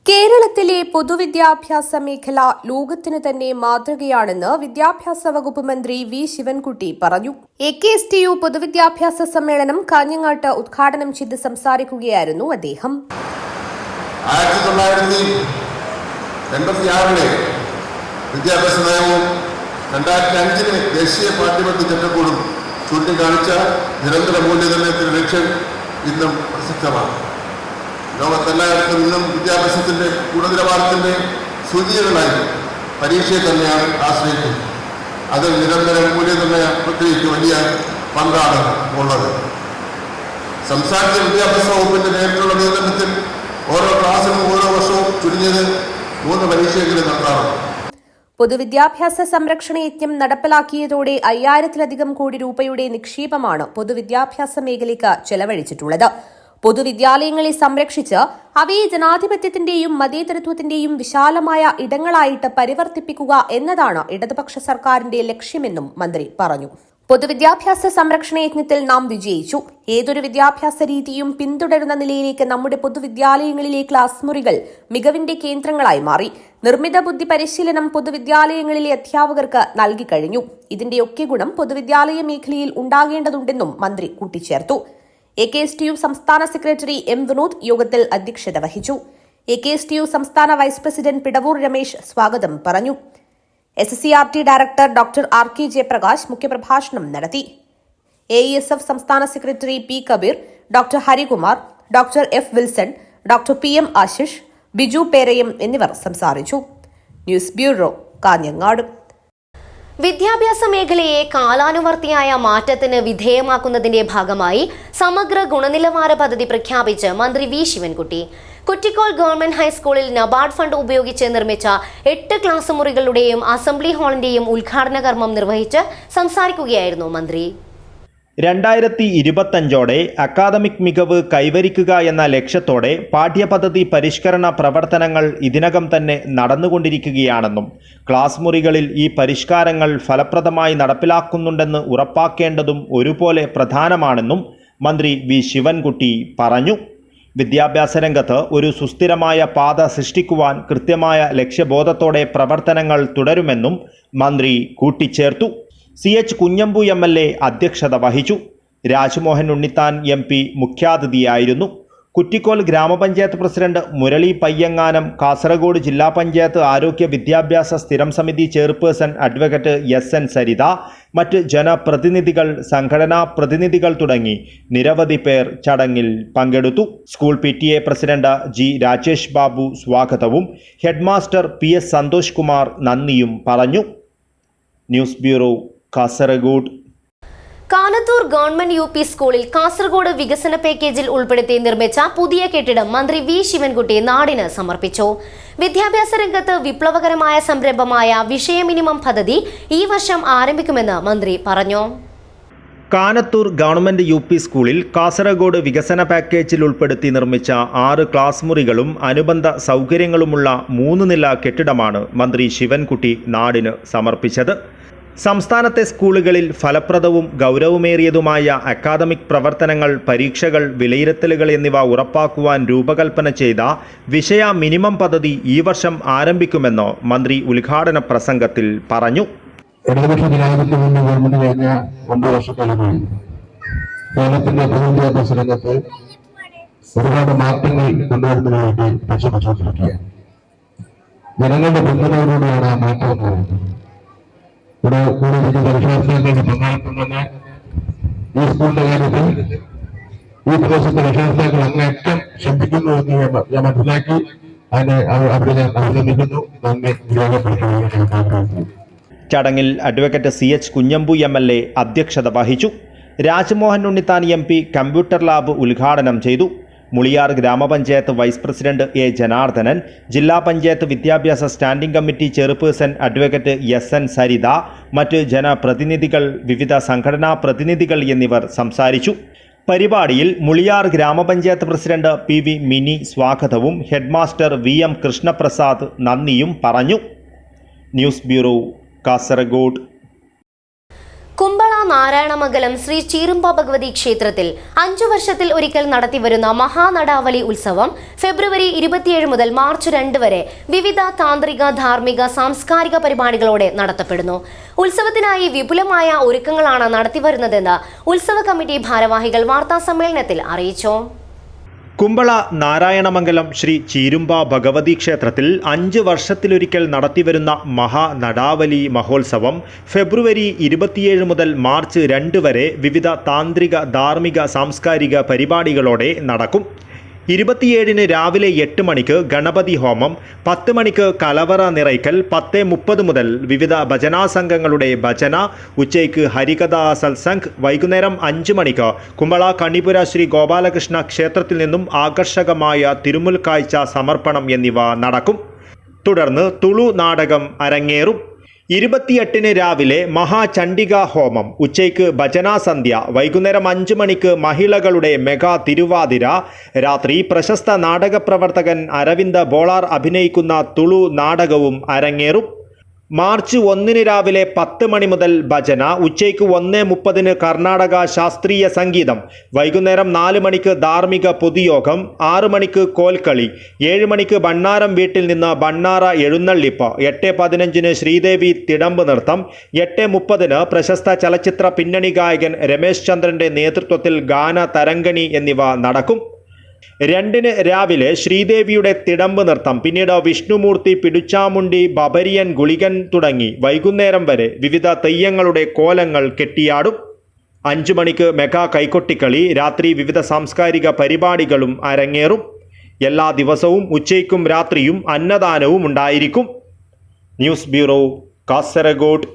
കേരളത്തിലെ പൊതുവിദ്യാഭ്യാസ മേഖല ലോകത്തിന് തന്നെ മാതൃകയാണെന്ന് വിദ്യാഭ്യാസ വകുപ്പ് മന്ത്രി V ശിവൻകുട്ടി പറഞ്ഞു. AKSTU പൊതുവിദ്യാഭ്യാസ സമ്മേളനം കാഞ്ഞങ്ങാട്ട് ഉദ്ഘാടനം ചെയ്ത് സംസാരിക്കുകയായിരുന്നു അദ്ദേഹം. 1986 വിദ്യാഭ്യാസ നയവും 2005 ദേശീയ പാഠ്യപദ്ധതി ചട്ടക്കൂടും ചൂണ്ടിക്കാണിച്ച നിരന്തര മൂല്യനിർണ്ണയത്തിന്റെ ലക്ഷ്യം ഇന്നും പ്രസക്തമാണ്. ലോകത്തെല്ലായിടത്തും ഇന്നും വിദ്യാഭ്യാസത്തിന്റെ ഗുണനിലവാരത്തിന്റെ സൂചികകളായി പരീക്ഷയെ തന്നെയാണ് ആശ്രയിക്കുന്നത്. അതിൽ നിരന്തര മൂല്യനിർണ്ണയ പ്രക്രിയയ്ക്ക് വലിയ പങ്കാണ് ഉള്ളത്. സംസ്ഥാനത്തെ വിദ്യാഭ്യാസ വകുപ്പിന്റെ നേരിട്ടുള്ള നിയന്ത്രണത്തിൽ ഓരോ ക്ലാസ്സിലും ഓരോ വർഷവും ചുരുങ്ങിയത് 3 പരീക്ഷയെങ്കിലും നടത്താറുണ്ട്. പൊതുവിദ്യാഭ്യാസ സംരക്ഷണ യജ്ഞം നടപ്പിലാക്കിയതോടെ 5000-ലധികം കോടി രൂപയുടെ നിക്ഷേപമാണ് പൊതുവിദ്യാഭ്യാസ മേഖലയ്ക്ക് ചെലവഴിച്ചിട്ടുള്ളത്. പൊതുവിദ്യാലയങ്ങളെ സംരക്ഷിച്ച് അവയെ ജനാധിപത്യത്തിന്റെയും മതേതരത്വത്തിന്റെയും വിശാലമായ ഇടങ്ങളായിട്ട് പരിവർത്തിപ്പിക്കുക എന്നതാണ് ഇടതുപക്ഷ സർക്കാരിന്റെ ലക്ഷ്യമെന്നും മന്ത്രി പറഞ്ഞു. പൊതുവിദ്യാഭ്യാസ സംരക്ഷണ യജ്ഞത്തിൽ നാം വിജയിച്ചു. ഏതൊരു വിദ്യാഭ്യാസ രീതിയും പിന്തുടരുന്ന നിലയിലേക്ക് നമ്മുടെ പൊതുവിദ്യാലയങ്ങളിലെ ക്ലാസ് മുറികൾ മികവിന്റെ കേന്ദ്രങ്ങളായി മാറി. നിർമ്മിത ബുദ്ധി പരിശീലനം പൊതുവിദ്യാലയങ്ങളിലെ അധ്യാപകർക്ക് നൽകിക്കഴിഞ്ഞു. ഇതിന്റെയൊക്കെ ഗുണം പൊതുവിദ്യാലയ മേഖലയിൽ ഉണ്ടാകേണ്ടതുണ്ടെന്നും മന്ത്രി കൂട്ടിച്ചേർത്തു. AKSTU സംസ്ഥാന സെക്രട്ടറി M വിനോദ് യോഗത്തിൽ അധ്യക്ഷത വഹിച്ചു. AKSTU സംസ്ഥാന വൈസ് പ്രസിഡന്റ് പിടവൂർ രമേശ് സ്വാഗതം പറഞ്ഞു. SSCRT director doctor RK Jayaprakash മുഖ്യപ്രഭാഷണം നടത്തി. AESF സംസ്ഥാന secretary P Kabir, doctor Harikumar, doctor F Wilson, doctor PM Ashish, Biju Perayam എന്നിവർ സംസാരിച്ചു. News bureau, Kanhangad. വിദ്യാഭ്യാസ മേഖലയെ കാലാനുവർത്തിയായ മാറ്റത്തിന് വിധേയമാക്കുന്നതിന്റെ ഭാഗമായി സമഗ്ര ഗുണനിലവാര പദ്ധതി പ്രഖ്യാപിച്ച് മന്ത്രി V ശിവൻകുട്ടി. കുറ്റിക്കോൾ ഗവൺമെന്റ് ഹൈസ്കൂളിൽ നബാർഡ് ഫണ്ട് ഉപയോഗിച്ച് നിർമ്മിച്ച 8 ക്ലാസ് മുറികളുടെയും അസംബ്ലി ഹാളിന്റെയും ഉദ്ഘാടന കർമ്മം നിർവഹിച്ച് സംസാരിക്കുകയായിരുന്നു മന്ത്രി. 2025 അക്കാദമിക് മികവ് കൈവരിക്കുക എന്ന ലക്ഷ്യത്തോടെ പാഠ്യപദ്ധതി പരിഷ്കരണ പ്രവർത്തനങ്ങൾ ഇതിനകം തന്നെ നടന്നുകൊണ്ടിരിക്കുകയാണെന്നും ക്ലാസ് മുറികളിൽ ഈ പരിഷ്കാരങ്ങൾ ഫലപ്രദമായി നടപ്പിലാക്കുന്നുണ്ടെന്ന് ഉറപ്പാക്കേണ്ടതും ഒരുപോലെ പ്രധാനമാണെന്നും മന്ത്രി V ശിവൻകുട്ടി പറഞ്ഞു. വിദ്യാഭ്യാസ രംഗത്ത് ഒരു സുസ്ഥിരമായ പാത സൃഷ്ടിക്കുവാൻ കൃത്യമായ ലക്ഷ്യബോധത്തോടെ പ്രവർത്തനങ്ങൾ തുടരുമെന്നും മന്ത്രി കൂട്ടിച്ചേർത്തു. CH കുഞ്ഞമ്പു MLA അധ്യക്ഷത വഹിച്ചു. രാജ്മോഹൻ ഉണ്ണിത്താൻ MP മുഖ്യാതിഥിയായിരുന്നു. കുറ്റിക്കോൽ ഗ്രാമപഞ്ചായത്ത് പ്രസിഡന്റ് മുരളി പയ്യങ്ങാനം, കാസർഗോഡ് ജില്ലാ പഞ്ചായത്ത് ആരോഗ്യ വിദ്യാഭ്യാസ സ്ഥിരം സമിതി ചെയർപേഴ്സൺ അഡ്വക്കേറ്റ് SN സരിത, മറ്റ് ജനപ്രതിനിധികൾ, സംഘടനാ പ്രതിനിധികൾ തുടങ്ങി നിരവധി പേർ ചടങ്ങിൽ പങ്കെടുത്തു. School PTA president G Rajesh Babu സ്വാഗതവും ഹെഡ്മാസ്റ്റർ PS സന്തോഷ് കുമാർ നന്ദിയും പറഞ്ഞു. News bureau, Kasaragod. Kanathur government UP സ്കൂളിൽ കാസർഗോഡ് വികസന പാക്കേജിൽ ഉൾപ്പെടുത്തി നിർമ്മിച്ച പുതിയ കെട്ടിടം മന്ത്രി V ശിവൻകുട്ടി നാടിന് സമർപ്പിച്ചു. വിദ്യാഭ്യാസ രംഗത്ത് വിപ്ലവകരമായ സംരംഭമായ വിഷയ മിനിമം പദ്ധതി ഈ വർഷം ആരംഭിക്കുമെന്ന് മന്ത്രി പറഞ്ഞു. കാനത്തൂർ ഗവൺമെന്റ് UP സ്കൂളിൽ കാസർഗോഡ് വികസന പാക്കേജിൽ ഉൾപ്പെടുത്തി നിർമ്മിച്ച 6 ക്ലാസ് മുറികളും അനുബന്ധ സൗകര്യങ്ങളുമുള്ള 3 നില കെട്ടിടമാണ് മന്ത്രി ശിവൻകുട്ടി നാടിന് സമർപ്പിച്ചത്. സംസ്ഥാനത്തെ സ്കൂളുകളിൽ ഫലപ്രദവും ഗൗരവമേറിയതുമായ അക്കാദമിക് പ്രവർത്തനങ്ങൾ, പരീക്ഷകൾ, വിലയിരുത്തലുകൾ എന്നിവ ഉറപ്പാക്കുവാൻ രൂപകൽപ്പന ചെയ്ത വിഷയ മിനിമം പദ്ധതി ഈ വർഷം ആരംഭിക്കുമെന്ന് മന്ത്രി ഉദ്ഘാടന പ്രസംഗത്തിൽ പറഞ്ഞു. ഇടതുപക്ഷ ജനാധിപത്യ മുന്നണി ഗവൺമെന്റ് കഴിഞ്ഞ 1 വർഷക്കാലമായി കേരളത്തിന്റെ പൊതുവിദ്യാഭ്യാസ രംഗത്ത് ഒരുപാട് മാറ്റങ്ങൾ കൊണ്ടുവരുന്നതിന് വേണ്ടി പരിശ്രമിച്ചുകൊണ്ടിരിക്കുകയാണ്. ജനങ്ങളുടെ പിന്തുണയോടുകൂടിയാണ് ആ മാറ്റം ഉണ്ടാകുന്നത്. ഇവിടെ കൂടിയിരിക്കുന്ന രക്ഷാകർത്താക്കളുടെ പങ്കാളിത്തം തന്നെ ഈ സ്കൂളിന്റെ കാര്യത്തിൽ ഈ പ്രദേശത്തെ രക്ഷാകർത്താക്കൾ അങ്ങേയറ്റം ശ്രദ്ധിക്കുന്നു എന്ന് ഞാൻ മനസ്സിലാക്കി അതിനെ അവരെ ഞാൻ അഭിനന്ദിക്കുന്നു. നന്ദി രേഖപ്പെടുത്തുന്നു. ചടങ്ങിൽ അഡ്വക്കേറ്റ് CH കുഞ്ഞമ്പു MLA അധ്യക്ഷത വഹിച്ചു. Rajmohan Unnithan MP computer lab ഉദ്ഘാടനം ചെയ്തു. മുളിയാർ ഗ്രാമപഞ്ചായത്ത് വൈസ് പ്രസിഡന്റ് A ജനാർദ്ദനൻ, ജില്ലാ പഞ്ചായത്ത് വിദ്യാഭ്യാസ standing committee chairperson advocate SN Saritha, മറ്റ് ജനപ്രതിനിധികൾ, വിവിധ സംഘടനാ പ്രതിനിധികൾ എന്നിവർ സംസാരിച്ചു. പരിപാടിയിൽ മുളിയാർ ഗ്രാമപഞ്ചായത്ത് പ്രസിഡന്റ് PV മിനി സ്വാഗതവും ഹെഡ്മാസ്റ്റർ VM കൃഷ്ണപ്രസാദ് നന്ദിയും പറഞ്ഞു. News bureau, Kasaragod. കുമ്പള നാരായണമംഗലം ശ്രീ ചീരുമ്പ ഭഗവതി ക്ഷേത്രത്തിൽ 5 വർഷത്തിൽ ഒരിക്കൽ നടത്തിവരുന്ന മഹാനടാവലി ഉത്സവം ഫെബ്രുവരി 27 മുതൽ മാർച്ച് 2 വരെ വിവിധ താന്ത്രിക, ധാർമ്മിക, സാംസ്കാരിക പരിപാടികളോടെ നടത്തപ്പെടുന്നു. ഉത്സവത്തിനായി വിപുലമായ ഒരുക്കങ്ങളാണ് നടത്തിവരുന്നതെന്ന് ഉത്സവ കമ്മിറ്റി ഭാരവാഹികൾ വാർത്താസമ്മേളനത്തിൽ അറിയിച്ചു. കുമ്പള നാരായണമംഗലം ശ്രീ ചീരുമ്പ ഭഗവതി ക്ഷേത്രത്തിൽ 5 വർഷത്തിലൊരിക്കൽ നടത്തിവരുന്ന മഹാനടാവലി മഹോത്സവം ഫെബ്രുവരി 27 മുതൽ മാർച്ച് 2 വരെ വിവിധ താന്ത്രിക, ധാർമ്മിക, സാംസ്കാരിക പരിപാടികളോടെ നടക്കും. 27 രാവിലെ 8 മണിക്ക് ഗണപതി ഹോമം, 10 മണിക്ക് കലവറ നിറയ്ക്കൽ, 10:30 മുതൽ വിവിധ ഭജനാ സംഘങ്ങളുടെ ഭജന, ഉച്ചയ്ക്ക് ഹരികഥാ സത്സംഗ്, വൈകുന്നേരം 5 മണിക്ക് കുമ്പള കണ്ണിപുര ശ്രീ ഗോപാലകൃഷ്ണ ക്ഷേത്രത്തിൽ നിന്നും ആകർഷകമായ തിരുമുൽ കാഴ്ച സമർപ്പണം എന്നിവ നടക്കും. തുടർന്ന് തുളു നാടകം അരങ്ങേറും. 28 രാവിലെ മഹാചണ്ഡിക ഹോമം, ഉച്ചയ്ക്ക് ഭജനാസന്ധ്യ, വൈകുന്നേരം 5 മണിക്ക് മഹിളകളുടെ മെഗാ തിരുവാതിര, രാത്രി പ്രശസ്ത നാടകപ്രവർത്തകൻ അരവിന്ദ് ബോളാർ അഭിനയിക്കുന്ന തുളു നാടകവും അരങ്ങേറും. മാർച്ച് 1 രാവിലെ 10 മണി മുതൽ ഭജന, ഉച്ചയ്ക്ക് 1:30 കർണാടക ശാസ്ത്രീയ സംഗീതം, വൈകുന്നേരം 4 മണിക്ക് ധാർമ്മിക പൊതുയോഗം, 6 മണിക്ക് കോൽക്കളി, 7 മണിക്ക് ബണ്ണാരം വീട്ടിൽ നിന്ന് ബണ്ണാറ എഴുന്നള്ളിപ്പ്, 8:15 ശ്രീദേവി തിടമ്പ് നൃത്തം, 8:30 പ്രശസ്ത ചലച്ചിത്ര പിന്നണി ഗായകൻ രമേശ് ചന്ദ്രന്റെ നേതൃത്വത്തിൽ ഗാന തരംഗണി എന്നിവ നടക്കും. 2 രാവിലെ ശ്രീദേവിയുടെ തിടമ്പ് നൃത്തം, പിന്നീട് വിഷ്ണുമൂർത്തി, പിടുച്ചാമുണ്ടി, ബബരിയൻ, ഗുളികൻ തുടങ്ങി വൈകുന്നേരം വരെ വിവിധ തെയ്യങ്ങളുടെ കോലങ്ങൾ കെട്ടിയാടും. 5 മണിക്ക് മെഗാ കൈകൊട്ടിക്കളി, രാത്രി വിവിധ സാംസ്കാരിക പരിപാടികളും അരങ്ങേറും. എല്ലാ ദിവസവും ഉച്ചയ്ക്കും രാത്രിയും അന്നദാനവും ഉണ്ടായിരിക്കും. News bureau, Kasaragod.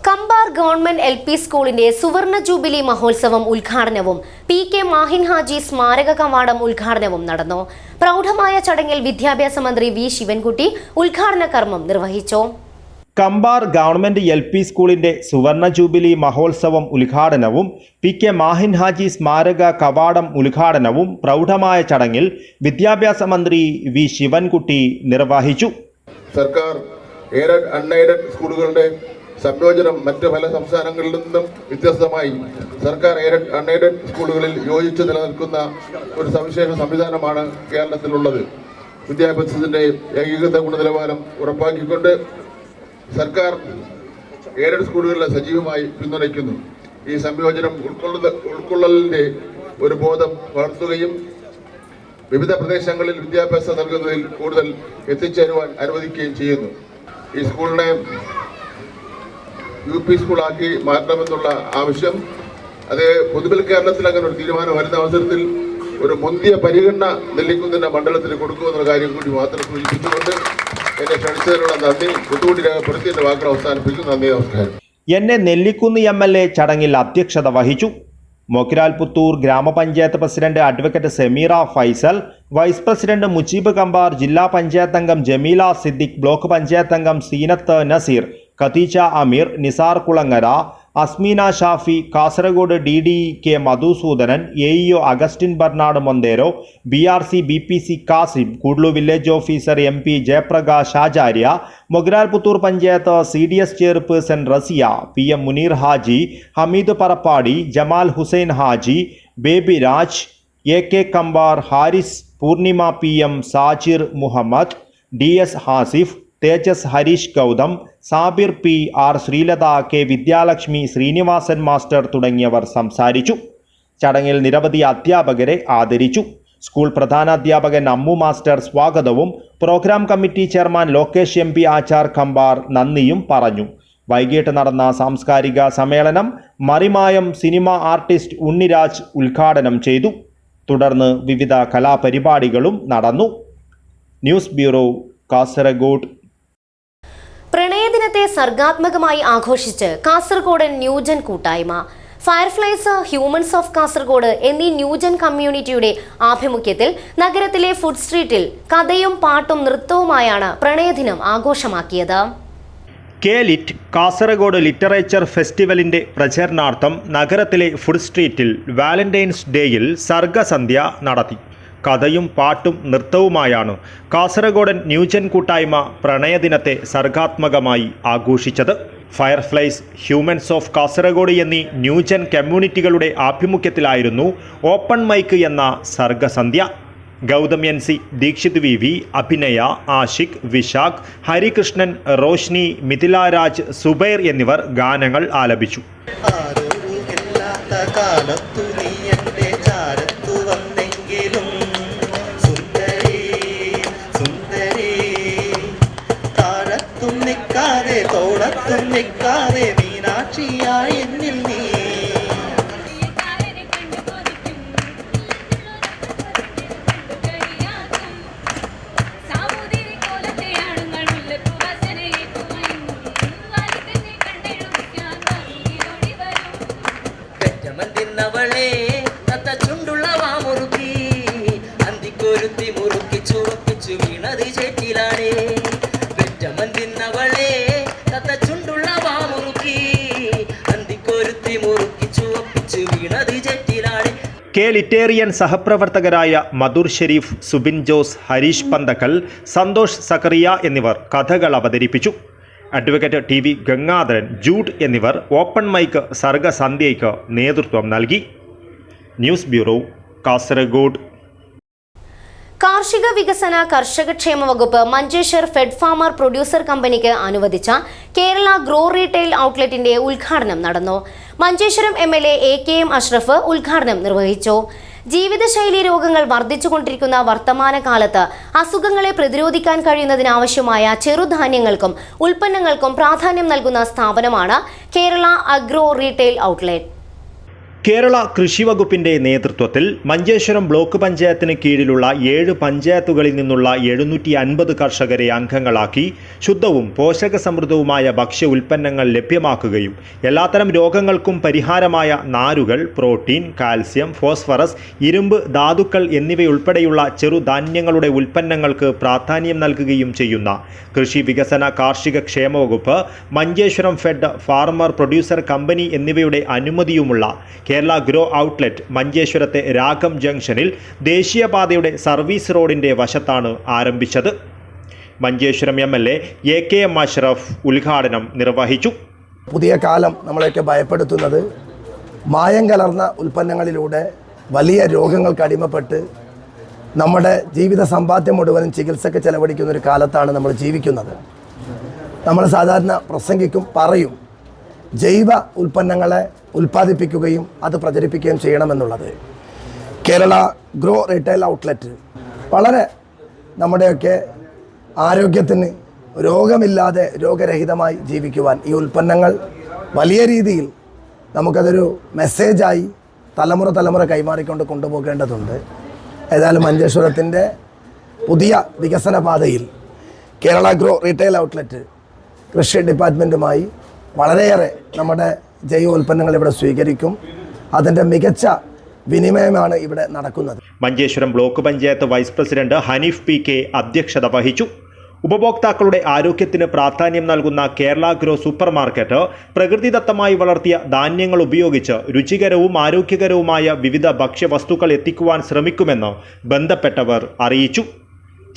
കമ്പാർ ഗവൺമെന്റ് LP സ്കൂളിന്റെ സുവർണ ജൂബിലി മഹോത്സവം ഉദ്ഘാടനവും PK മാഹിൻ ഹാജി സ്മാരക കവാടം ഉദ്ഘാടനവും നടന്നു. പ്രൗഢമായ ചടങ്ങിൽ വിദ്യാഭ്യാസ മന്ത്രി V ശിവൻകുട്ടി ഉദ്ഘാടന കർമ്മം നിർവഹിച്ചു. കമ്പാർ ഗവൺമെന്റ് LP സ്കൂളിന്റെ സുവർണ ജൂബിലി മഹോത്സവം ഉദ്ഘാടനവും PK മാഹിൻ ഹാജി സ്മാരക കവാടം ഉദ്ഘാടനവും പ്രൗഢമായ ചടങ്ങിൽ വിദ്യാഭ്യാസ മന്ത്രി V ശിവൻകുട്ടി നിർവഹിച്ചു. സർക്കാർ എയ്ഡഡ്, അൺഎയ്ഡഡ് സ്കൂളുകളുടെ സംയോജനം മറ്റ് പല സംസ്ഥാനങ്ങളിൽ നിന്നും വ്യത്യസ്തമായി സർക്കാർ എയ്ഡഡ്, അൺഎയ്ഡഡ് സ്കൂളുകളിൽ യോജിച്ച് നിലനിൽക്കുന്ന ഒരു സവിശേഷ സംവിധാനമാണ് കേരളത്തിലുള്ളത്. വിദ്യാഭ്യാസത്തിൻ്റെ ഏകീകൃത ഗുണനിലവാരം ഉറപ്പാക്കിക്കൊണ്ട് സർക്കാർ എയ്ഡഡ് സ്കൂളുകളെ സജീവമായി പിന്തുണയ്ക്കുന്നു. ഈ സംയോജനം ഉൾക്കൊള്ളലിൻ്റെ ഒരു ബോധം വളർത്തുകയും വിവിധ പ്രദേശങ്ങളിൽ വിദ്യാഭ്യാസം നൽകുന്നതിൽ കൂടുതൽ എത്തിച്ചേരുവാൻ അനുവദിക്കുകയും ചെയ്യുന്നു. ഈ സ്കൂളിനെ UP സ്കൂളാക്കി മാറ്റണമെന്നുള്ള ആവശ്യം, അത് പൊതുവിൽ കേരളത്തിൽ അങ്ങനെ ഒരു തീരുമാനം വരുന്ന അവസരത്തിൽ ഒരു മുന്തിയ പരിഗണന നെല്ലിക്കുന്നിൻ്റെ മണ്ഡലത്തിന് കൊടുക്കുമെന്നുള്ള കാര്യം കൂടി മാത്രം സൂചിപ്പിച്ചുകൊണ്ട് എന്നെ ക്ഷണിച്ചതിനുള്ള നന്ദി ഒന്നുകൂടി രേഖപ്പെടുത്തി എൻ്റെ വാക്കുകൾ അവസാനിപ്പിക്കുന്നു. നന്ദി, നമസ്കാരം. എന്നെ നെല്ലിക്കുന്ന് MLA ചടങ്ങിൽ അധ്യക്ഷത വഹിച്ചു. മൊക്കിരാൽ പുത്തൂർ ഗ്രാമപഞ്ചായത്ത് president advocate Semeera Faisal, vice president Mujeeb Kambar, ജില്ലാ പഞ്ചായത്ത് അംഗം ജമീല സിദ്ദിഖ്, ബ്ലോക്ക് പഞ്ചായത്ത് അംഗം Seenath Nazeer, Khadeeja Ameer, Nisar Kulangara, Asmeena Shafi, Kasaragod DDK Madhusoodanan, AEO Augustine Bernard Montero, BRC BPC Kasim, Koodlu village officer MP Jayaprakash Acharya, Mogral Puthur panchayat CDS chairperson Raziya, PM Muneer Haji, Hameed Parappadi, Jamal Hussain Haji, Baby Raj, AK Kambar, Haris, Poornima PM, Sajir Muhammad, DS Hasif, തേജസ് Harish Gautham, Sabir PR, Sreelatha, K Vidyalakshmi, Srinivasan master തുടങ്ങിയവർ സംസാരിച്ചു. ചടങ്ങിൽ നിരവധി അധ്യാപകരെ ആദരിച്ചു. സ്കൂൾ പ്രധാനാധ്യാപകൻ അമ്മു മാസ്റ്റർ സ്വാഗതവും program committee chairman Lokesh MP Achar Kambar നന്ദിയും പറഞ്ഞു. വൈകിട്ട് നടന്ന സാംസ്കാരിക സമ്മേളനം മറിമായം സിനിമ ആർട്ടിസ്റ്റ് ഉണ്ണിരാജ് ഉദ്ഘാടനം ചെയ്തു. തുടർന്ന് വിവിധ കലാപരിപാടികളും നടന്നു. News bureau, Kasaragod. പ്രണയദിന നബിദിനത്തെ സർഗാത്മകമായി ആഘോഷിച്ച് കാസർഗോഡൻ ന്യൂജൻ കൂട്ടായ്മ. ഫയർഫ്ലൈസ്, ഹ്യൂമൻസ് ഓഫ് കാസർഗോഡ് എന്നീ ന്യൂജൻ കമ്മ്യൂണിറ്റിയുടെ ആഭിമുഖ്യത്തിൽ നഗരത്തിലെ ഫുഡ് സ്ട്രീറ്റിൽ കഥയും പാട്ടും നൃത്തവുമായാണ് പ്രണയദിനം ആഘോഷമാക്കിയത്. കെ-ലിറ്റ് കാസർഗോഡ് ലിറ്ററേച്ചർ ഫെസ്റ്റിവലിൻ്റെ പ്രചരണാർത്ഥം നഗരത്തിലെ ഫുഡ് സ്ട്രീറ്റിൽ വാലന്റൈൻസ് ഡേയിൽ സർഗസന്ധ്യ നടത്തി. കഥയും പാട്ടും നൃത്തവുമായാണ് കാസർഗോഡൻ ന്യൂജൻ കൂട്ടായ്മ പ്രണയദിനത്തെ സർഗാത്മകമായി ആഘോഷിച്ചത്. ഫയർഫ്ലൈസ്, ഹ്യൂമൻസ് ഓഫ് കാസർഗോഡ് എന്നീ ന്യൂജൻ കമ്മ്യൂണിറ്റികളുടെ ആഭിമുഖ്യത്തിലായിരുന്നു ഓപ്പൺ മൈക്ക് എന്ന സർഗസന്ധ്യ. ഗൗതമ്യൻ സി, ദീക്ഷിത് വി, അഭിനയ, ആഷിഖ്, വിശാഖ്, ഹരികൃഷ്ണൻ, റോഷ്നി, മിഥിലാരാജ്, സുബൈർ എന്നിവർ ഗാനങ്ങൾ ആലപിച്ചു. കെ-ലിറ്റേറിയൻ സഹപ്രവർത്തകരായ മധുർ ഷെരീഫ്, സുബിൻ ജോസ്, ഹരീഷ് പന്തക്കൽ, സന്തോഷ് സക്കറിയ എന്നിവർ കഥകൾ അവതരിപ്പിച്ചു. Advocate T V Gangadharan, Jude എന്നിവർ ഓപ്പൺ മൈക്ക് സർഗസന്ധ്യയ്ക്ക് നേതൃത്വം നൽകി. News bureau, Kasaragod. കാർഷിക വികസന കർഷകക്ഷേമ വകുപ്പ് മഞ്ചേശ്വർ ഫെഡ് ഫാമർ പ്രൊഡ്യൂസർ കമ്പനിക്ക് അനുവദിച്ച കേരള ഗ്രോ റീറ്റെയിൽ ഔട്ട്ലെറ്റിന്റെ ഉദ്ഘാടനം നടന്നു. മഞ്ചേശ്വരം MLA AKM അഷ്റഫ് ഉദ്ഘാടനം നിർവഹിച്ചു. ജീവിതശൈലി രോഗങ്ങൾ വർദ്ധിച്ചുകൊണ്ടിരിക്കുന്ന വർത്തമാനകാലത്ത് അസുഖങ്ങളെ പ്രതിരോധിക്കാൻ കഴിയുന്നതിനാവശ്യമായ ചെറുധാന്യങ്ങൾക്കും ഉൽപ്പന്നങ്ങൾക്കും പ്രാധാന്യം നൽകുന്ന സ്ഥാപനമാണ് Kerala agro retail outlet. Kerala കൃഷി വകുപ്പിൻ്റെ നേതൃത്വത്തിൽ മഞ്ചേശ്വരം ബ്ലോക്ക് പഞ്ചായത്തിന് കീഴിലുള്ള 7 പഞ്ചായത്തുകളിൽ നിന്നുള്ള 750 കർഷകരെ അംഗങ്ങളാക്കി ശുദ്ധവും പോഷകസമൃദ്ധവുമായ ഭക്ഷ്യ ഉൽപ്പന്നങ്ങൾ ലഭ്യമാക്കുകയും എല്ലാത്തരം രോഗങ്ങൾക്കും പരിഹാരമായ നാരുകൾ, പ്രോട്ടീൻ, കാൽസ്യം, ഫോസ്ഫറസ്, ഇരുമ്പ്, ധാതുക്കൾ എന്നിവയുൾപ്പെടെയുള്ള ചെറുധാന്യങ്ങളുടെ ഉൽപ്പന്നങ്ങൾക്ക് പ്രാധാന്യം നൽകുകയും ചെയ്യുന്ന കൃഷി വികസന കാർഷിക ക്ഷേമ വകുപ്പ്, Manjeshwaram fed farmer producer company എന്നിവയുടെ അനുമതിയുമുള്ള കേരള ഗ്രോ ഔട്ട്ലെറ്റ് മഞ്ചേശ്വരത്തെ രാഗം ജംഗ്ഷനിൽ ദേശീയപാതയുടെ സർവീസ് റോഡിൻ്റെ വശത്താണ് ആരംഭിച്ചത്. മഞ്ചേശ്വരം MLA AKM അഷ്റഫ് ഉദ്ഘാടനം നിർവഹിച്ചു. പുതിയ കാലം നമ്മളെയൊക്കെ ഭയപ്പെടുത്തുന്നത് മായം കലർന്ന ഉൽപ്പന്നങ്ങളിലൂടെ വലിയ രോഗങ്ങൾക്ക് അടിമപ്പെട്ട് നമ്മുടെ ജീവിത സമ്പാദ്യം മുഴുവനും ചികിത്സയ്ക്ക് ചെലവഴിക്കുന്ന ഒരു കാലത്താണ് നമ്മൾ ജീവിക്കുന്നത്. നമ്മൾ സാധാരണ പ്രസംഗിക്കും, പറയും ജൈവ ഉൽപ്പന്നങ്ങളെ ഉൽപ്പാദിപ്പിക്കുകയും അത് പ്രചരിപ്പിക്കുകയും ചെയ്യണമെന്നുള്ളത്. കേരള ഗ്രോ റീറ്റെയിൽ ഔട്ട്ലെറ്റ് വളരെ നമ്മുടെയൊക്കെ ആരോഗ്യത്തിന് രോഗമില്ലാതെ രോഗരഹിതമായി ജീവിക്കുവാൻ ഈ ഉൽപ്പന്നങ്ങൾ വലിയ രീതിയിൽ നമുക്കതൊരു മെസ്സേജായി തലമുറ കൈമാറിക്കൊണ്ട് കൊണ്ടുപോകേണ്ടതുണ്ട്. ഏതായാലും മഞ്ചേശ്വരത്തിൻ്റെ പുതിയ വികസന പാതയിൽ കേരള ഗ്രോ റീറ്റെയിൽ ഔട്ട്ലെറ്റ് കൃഷി ഡിപ്പാർട്ട്മെൻറ്റുമായി വളരെയേറെ നമ്മുടെ ജൈവ ഉൽപ്പന്നങ്ങൾ ഇവിടെ സ്വീകരിക്കും. അതിൻ്റെ മികച്ച വിനിമയമാണ് ഇവിടെ നടക്കുന്നത്. Manjeshwaram block panchayat vice president Hanif PK അധ്യക്ഷത വഹിച്ചു. ഉപഭോക്താക്കളുടെ ആരോഗ്യത്തിന് പ്രാധാന്യം നൽകുന്ന കേരള ഗ്രോ സൂപ്പർ മാർക്കറ്റ് പ്രകൃതിദത്തമായി വളർത്തിയ ധാന്യങ്ങൾ ഉപയോഗിച്ച് രുചികരവും ആരോഗ്യകരവുമായ വിവിധ ഭക്ഷ്യവസ്തുക്കൾ എത്തിക്കുവാൻ ശ്രമിക്കുമെന്ന് ബന്ധപ്പെട്ടവർ അറിയിച്ചു.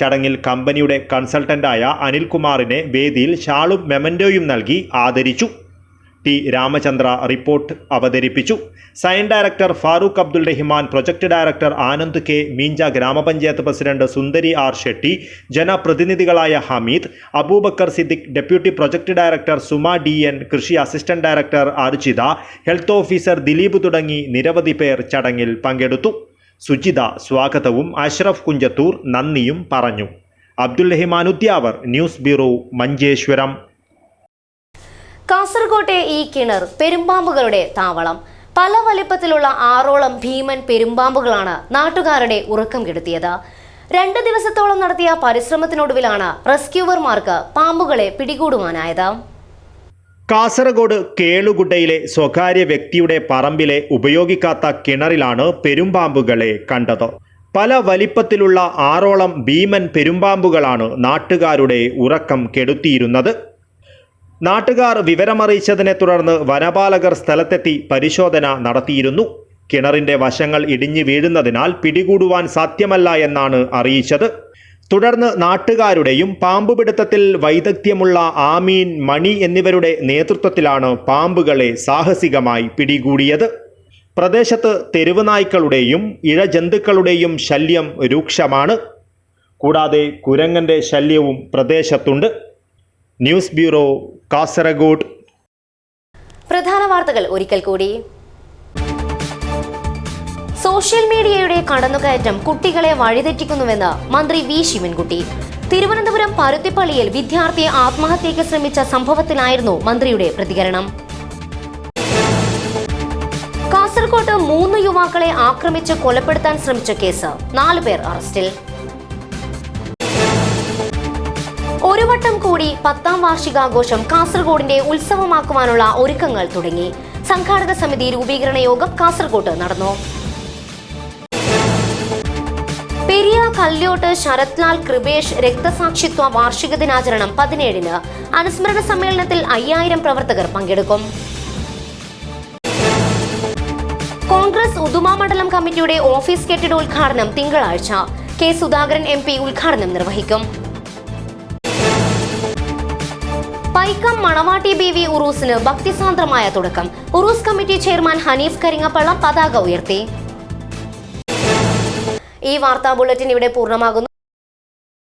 ചടങ്ങിൽ കമ്പനിയുടെ കൺസൾട്ടന്റായ അനിൽകുമാറിനെ വേദിയിൽ ഷാളും മെമൻറ്റോയും നൽകി ആദരിച്ചു. ടി രാമചന്ദ്ര റിപ്പോർട്ട് അവതരിപ്പിച്ചു. സയൻ director Farooq Abdul Rahiman, project director Anand K, Meenja ഗ്രാമപഞ്ചായത്ത് പ്രസിഡന്റ് സുന്ദരി R ഷെട്ടി, ജനപ്രതിനിധികളായ Hameed, Aboobacker Siddique, deputy project director Suma DN, കൃഷി assistant director Arjitha, health officer Dileep തുടങ്ങി നിരവധി പേർ ചടങ്ങിൽ പങ്കെടുത്തു. സുജിത സ്വാഗതവും അഷ്റഫ് കുഞ്ചത്തൂർ നന്ദിയും പറഞ്ഞു. Abdul Rahiman Udyavar, news bureau, Manjeshwaram. കാസർകോട്ടെ ഈ കിണർ പെരുമ്പാമ്പുകളുടെ താവളം. പല വലിപ്പത്തിലുള്ള 6ഓളം ഭീമൻ പെരുമ്പാമ്പുകളാണ് നാട്ടുകാരുടെ ഉറക്കം കെടുത്തിയത്. 2 ദിവസത്തോളം നടത്തിയ പരിശ്രമത്തിനൊടുവിലാണ് റെസ്ക്യൂവർമാർക്ക് പാമ്പുകളെ പിടികൂടുവാനായത്. കാസർഗോഡ് കേളുഗുഡയിലെ സ്വകാര്യ വ്യക്തിയുടെ പറമ്പിലെ ഉപയോഗിക്കാത്ത കിണറിലാണ് പെരുമ്പാമ്പുകളെ കണ്ടത്. പല വലിപ്പത്തിലുള്ള 6ഓളം ഭീമൻ പെരുമ്പാമ്പുകളാണ് നാട്ടുകാരുടെ ഉറക്കം കെടുത്തിയിരുന്നത്. നാട്ടുകാർ വിവരമറിയിച്ചതിനെ തുടർന്ന് വനപാലകർ സ്ഥലത്തെത്തി പരിശോധന നടത്തിയിരുന്നു. കിണറിന്റെ വശങ്ങൾ ഇടിഞ്ഞു വീഴുന്നതിനാൽ പിടികൂടുവാൻ സാധ്യമല്ല എന്നാണ് അറിയിച്ചത്. തുടർന്ന് നാട്ടുകാരുടെയും പാമ്പുപിടുത്തത്തിൽ വൈദഗ്ധ്യമുള്ള ആമീൻ, മണി എന്നിവരുടെ നേതൃത്വത്തിലാണ് പാമ്പുകളെ സാഹസികമായി പിടികൂടിയത്. പ്രദേശത്ത് തെരുവ് നായ്ക്കളുടെയും ഇഴജന്തുക്കളുടെയും ശല്യം രൂക്ഷമാണ്. കൂടാതെ കുരങ്ങന്റെ ശല്യവും പ്രദേശത്തുണ്ട്. News bureau, Kasaragod. പ്രധാന വാർത്തകൾ ഒരിക്കൽ കൂടി. സോഷ്യൽ മീഡിയയുടെ കടന്നുകയറ്റം കുട്ടികളെ വഴിതെറ്റിക്കുന്നുവെന്ന് മന്ത്രി വി ശിവൻകുട്ടി. തിരുവനന്തപുരം പരുത്തിപ്പള്ളിയിൽ വിദ്യാർത്ഥിയെ ആത്മഹത്യയ്ക്ക് ശ്രമിച്ച സംഭവത്തിലായിരുന്നു മന്ത്രിയുടെ പ്രതികരണം. കാസർകോട്ട് 3 യുവാക്കളെ ആക്രമിച്ച് കൊലപ്പെടുത്താൻ ശ്രമിച്ച കേസ് 4 പേർ അറസ്റ്റിൽ. ഒരു വട്ടം കൂടി 10ാം വാർഷികാഘോഷം കാസർഗോഡിന്റെ ഉത്സവമാക്കുവാനുള്ള ഒരുക്കങ്ങൾ തുടങ്ങി. സംഘാടക സമിതി രൂപീകരണ യോഗം കാസർകോട്ട് നടന്നു. പെരിയ കല്യോട്ട് ശരത്ലാൽ കൃപേഷ് രക്തസാക്ഷിത്വ വാർഷിക ദിനാചരണം 17-ന്. അനുസ്മരണ സമ്മേളനത്തിൽ 5000 പ്രവർത്തകർ പങ്കെടുക്കും. കോൺഗ്രസ് ഉദുമ മണ്ഡലം കമ്മിറ്റിയുടെ ഓഫീസ് കെട്ടിടോദ്ഘാടനം തിങ്കളാഴ്ച. കെ സുധാകരൻ MP ഉദ്ഘാടനം നിർവഹിക്കും. പൈക്കം മണവാട്ടി ബീവി ഉറൂസിന് ഭക്തിസാന്ദ്രമായ തുടക്കം. ഉറൂസ് കമ്മിറ്റി ചെയർമാൻ ഹനീഫ് കരിങ്ങപ്പള്ളം പതാക ഉയർത്തി. ഈ വാർത്താ ബുള്ളറ്റിൻ ഇവിടെ പൂർണ്ണമാകുന്നു.